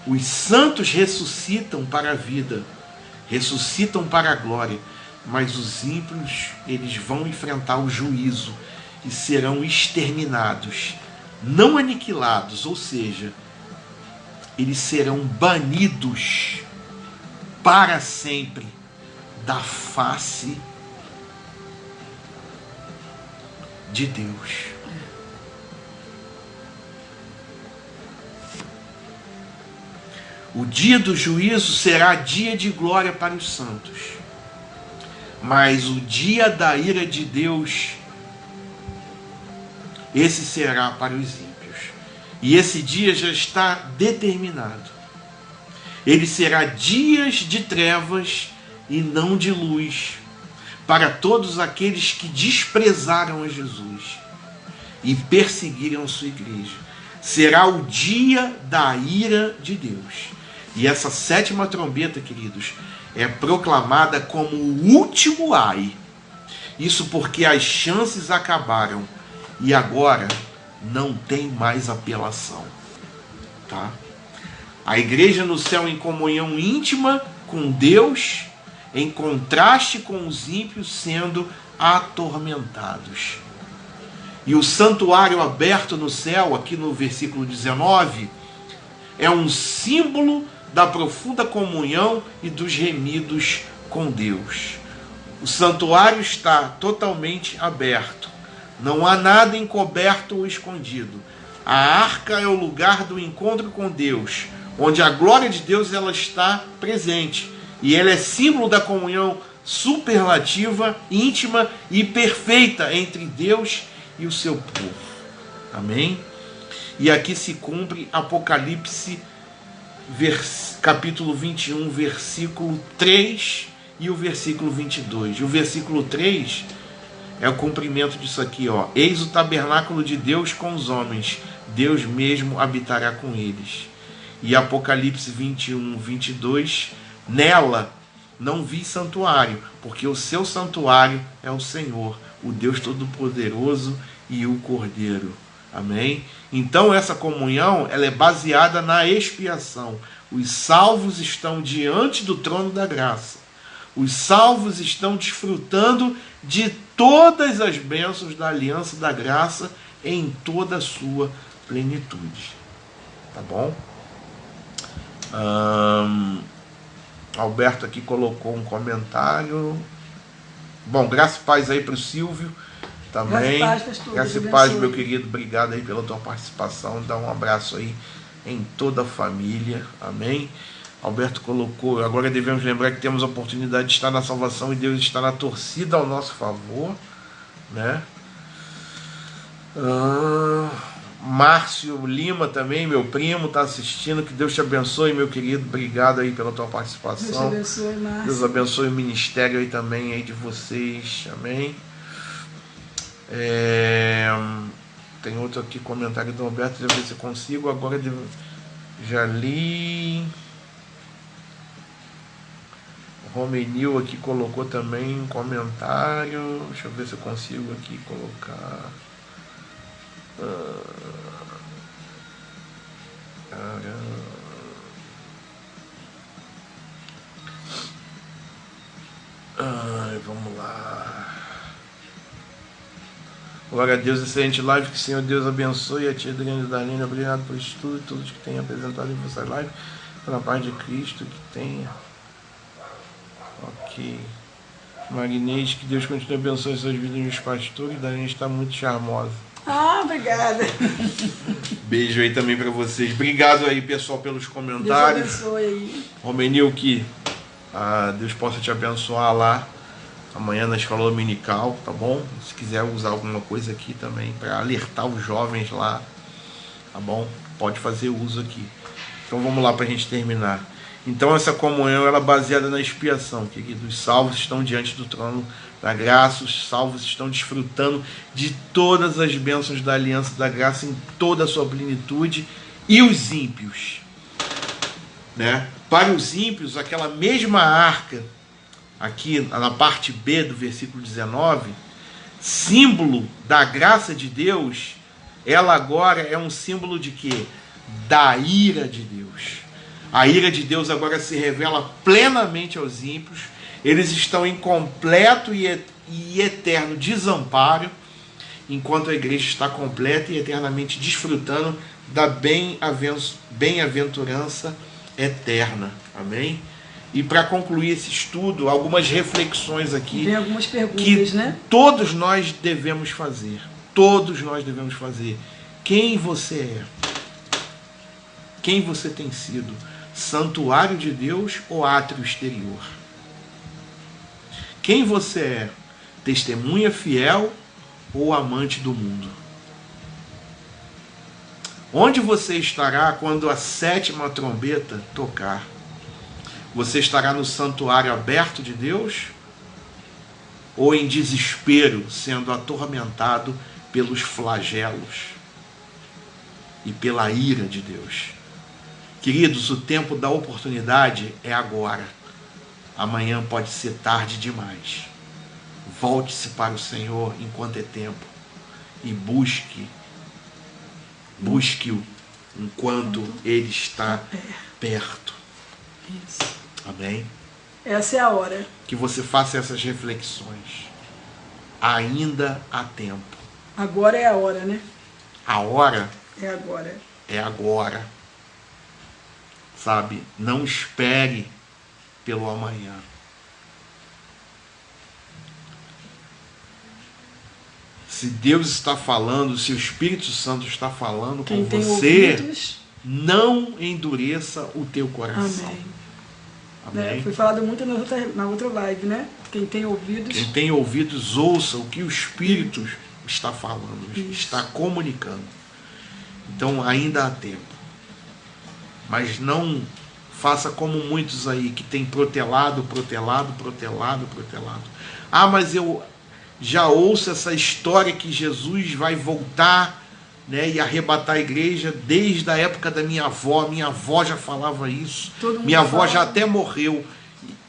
Os santos ressuscitam para a vida, ressuscitam para a glória, mas os ímpios eles vão enfrentar o juízo e serão exterminados, não aniquilados, ou seja, eles serão banidos para sempre da face de Deus. O dia do juízo será dia de glória para os santos, mas o dia da ira de Deus, esse será para os ímpios. E esse dia já está determinado. Ele será dias de trevas e não de luz, para todos aqueles que desprezaram a Jesus e perseguiram sua igreja. Será o dia da ira de Deus. E essa sétima trombeta, queridos, é proclamada como o último ai. Isso porque as chances acabaram e agora não tem mais apelação. Tá? A igreja no céu em comunhão íntima com Deus, em contraste com os ímpios sendo atormentados. E o santuário aberto no céu, aqui no versículo 19, é um símbolo da profunda comunhão e dos remidos com Deus. O santuário está totalmente aberto. Não há nada encoberto ou escondido. A arca é o lugar do encontro com Deus, onde a glória de Deus ela está presente. E ela é símbolo da comunhão superlativa, íntima e perfeita entre Deus e o seu povo. Amém? E aqui se cumpre Apocalipse capítulo 21, versículo 3 e o versículo 22. E o versículo 3 é o cumprimento disso aqui, ó. Eis o tabernáculo de Deus com os homens, Deus mesmo habitará com eles. E Apocalipse 21, 22, nela não vi santuário, porque o seu santuário é o Senhor, o Deus Todo-Poderoso e o Cordeiro. Amém? Então essa comunhão ela é baseada na expiação. Os salvos estão diante do trono da graça. Os salvos estão desfrutando de todas as bênçãos da aliança da graça em toda a sua plenitude. Tá bom? Alberto aqui colocou um comentário. Bom, graça e paz aí para o Silvio também. Graça e paz, meu querido. Obrigado aí pela tua participação. Dá um abraço aí em toda a família. Amém. Alberto colocou, agora devemos lembrar que temos a oportunidade de estar na salvação e Deus está na torcida ao nosso favor, né? Márcio Lima também, meu primo, está assistindo. Que Deus te abençoe, meu querido. Obrigado aí pela tua participação. Deus te abençoe, Márcio. Deus abençoe o ministério aí também aí de vocês. Amém. Tem outro aqui, comentário do Alberto. Deixa eu ver se eu consigo. Agora já li. O Romenil aqui colocou também um comentário. Deixa eu ver se eu consigo aqui colocar. Vamos lá. Glória a Deus, excelente live. Que o Senhor Deus abençoe a tia Adriana e Darlene. Obrigado por isso tudo e todos que têm apresentado em vossa live. Pela paz de Cristo que tenha. Ok. Magnês, que Deus continue abençoe suas vidas meus pastores. Darlene está muito charmosa. Obrigada. Beijo aí também para vocês. Obrigado aí, pessoal, pelos comentários. Deus abençoe aí. Romenil, que Deus possa te abençoar lá amanhã na escola dominical, tá bom? Se quiser usar alguma coisa aqui também para alertar os jovens lá, tá bom? pode fazer uso aqui. Então vamos lá para a gente terminar. Então essa comunhão ela é baseada na expiação, queridos. Os salvos estão diante do trono da graça, os salvos estão desfrutando de todas as bênçãos da aliança da graça em toda a sua plenitude. E os ímpios, né? Para os ímpios, aquela mesma arca, aqui na parte B do versículo 19, símbolo da graça de Deus, ela agora é um símbolo de quê? Da ira de Deus. A ira de Deus agora se revela plenamente aos ímpios. Eles estão em completo e eterno desamparo, enquanto a igreja está completa e eternamente desfrutando da bem-aventurança eterna. Amém? E para concluir esse estudo, algumas reflexões aqui. Tem algumas perguntas, que né? Todos nós devemos fazer. Todos nós devemos fazer. Quem você é? Quem você tem sido? Santuário de Deus ou átrio exterior? Quem você é? Testemunha fiel ou amante do mundo? Onde você estará quando a 7ª trombeta tocar? Você estará no santuário aberto de Deus ou em desespero, sendo atormentado pelos flagelos e pela ira de Deus? Queridos, o tempo da oportunidade é agora. Amanhã pode ser tarde demais. Volte-se para o Senhor enquanto é tempo e busque-o enquanto Ele está perto. Isso. Amém? Essa é a hora. Que você faça essas reflexões. Ainda há tempo. Agora é a hora, né? A hora é agora. É agora. Sabe? Não espere pelo amanhã. Se Deus está falando, se o Espírito Santo está falando com você, ouvidos, não endureça o teu coração. Amém. Amém. Foi falado muito na outra live, né? Quem tem ouvidos, ouça o que o Espírito está falando, está comunicando. Então ainda há tempo. Mas não faça como muitos aí que tem protelado. Ah, mas eu já ouço essa história que Jesus vai voltar, né, e arrebatar a igreja desde a época da minha avó. Minha avó já falava isso. Minha avó já até morreu.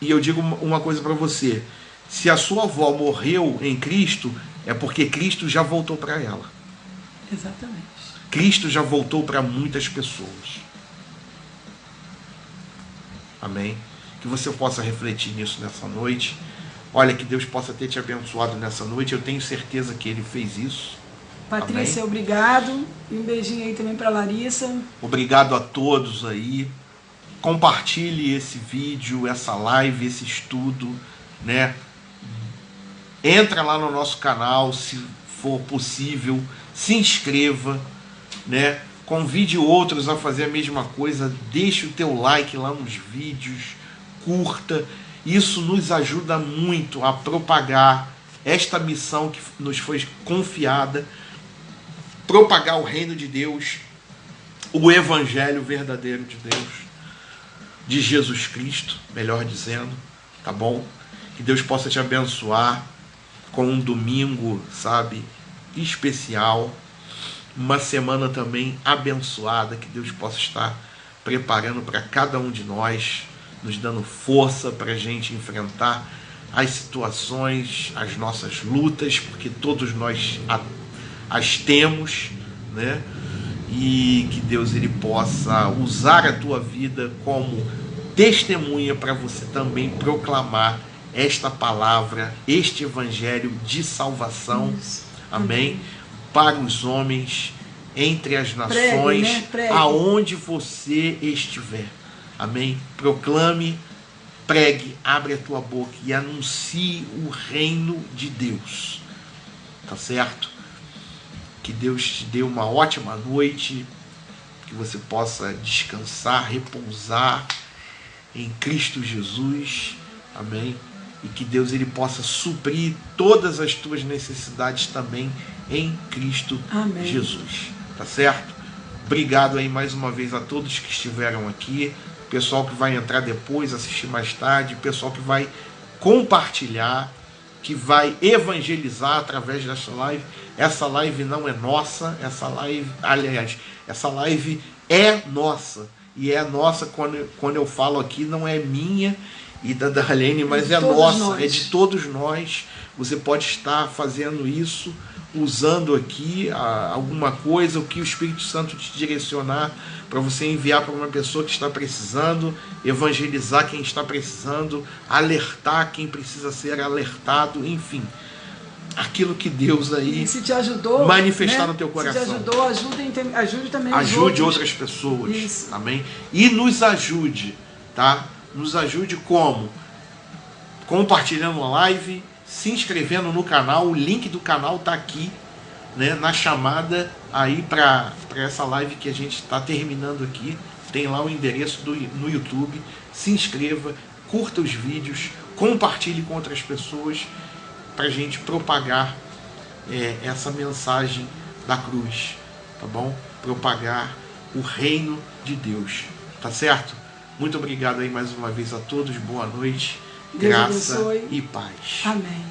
E eu digo uma coisa para você. Se a sua avó morreu em Cristo, é porque Cristo já voltou para ela. Exatamente. Cristo já voltou para muitas pessoas. Amém? Que você possa refletir nisso nessa noite. Olha, que Deus possa ter te abençoado nessa noite. Eu tenho certeza que Ele fez isso. Patrícia, amém? Obrigado. E um beijinho aí também para Larissa. Obrigado a todos aí. Compartilhe esse vídeo, essa live, esse estudo, né? Entra lá no nosso canal, se for possível. Se inscreva, né? Convide outros a fazer a mesma coisa. Deixe o teu like lá nos vídeos. Curta. Isso nos ajuda muito a propagar esta missão que nos foi confiada. Propagar o reino de Deus. O evangelho verdadeiro de Deus. De Jesus Cristo, melhor dizendo. Tá bom? Que Deus possa te abençoar com um domingo, sabe, especial. Uma semana também abençoada. Que Deus possa estar preparando para cada um de nós, nos dando força para a gente enfrentar as situações, as nossas lutas, porque todos nós as temos, né? E que Deus ele possa usar a tua vida como testemunha para você também proclamar esta palavra, este evangelho de salvação. Amém? Para os homens, entre as nações, pregue, né? Pregue. Aonde você estiver. Amém? Proclame, pregue, abre a tua boca e anuncie o reino de Deus. Tá certo? Que Deus te dê uma ótima noite, que você possa descansar, repousar em Cristo Jesus. Amém? E que Deus ele possa suprir todas as tuas necessidades também em Cristo Amém. Jesus. Tá certo? Obrigado aí mais uma vez a todos que estiveram aqui, pessoal que vai entrar depois, assistir mais tarde, pessoal que vai compartilhar, que vai evangelizar através dessa live. Essa live não é nossa, essa live, aliás, essa live é nossa. E é nossa, quando eu falo aqui, não é minha e da Darlene, mas é nossa, é de todos nós. Você pode estar fazendo isso, usando aqui alguma coisa, o que o Espírito Santo te direcionar, para você enviar para uma pessoa que está precisando, evangelizar quem está precisando, alertar quem precisa ser alertado, enfim. Aquilo que Deus aí se te ajudou, manifestar no teu coração. Se te ajudou, ajude também ajude outras pessoas. Isso. Amém? E nos ajude, tá? Nos ajude como? Compartilhando a live, se inscrevendo no canal, o link do canal tá aqui, né, na chamada aí para essa live que a gente está terminando aqui. Tem lá o endereço no YouTube. Se inscreva, curta os vídeos, compartilhe com outras pessoas, para a gente propagar essa mensagem da cruz, tá bom? Propagar o reino de Deus, tá certo? Muito obrigado aí mais uma vez a todos, boa noite, Deus graça abençoe. e paz. Amém.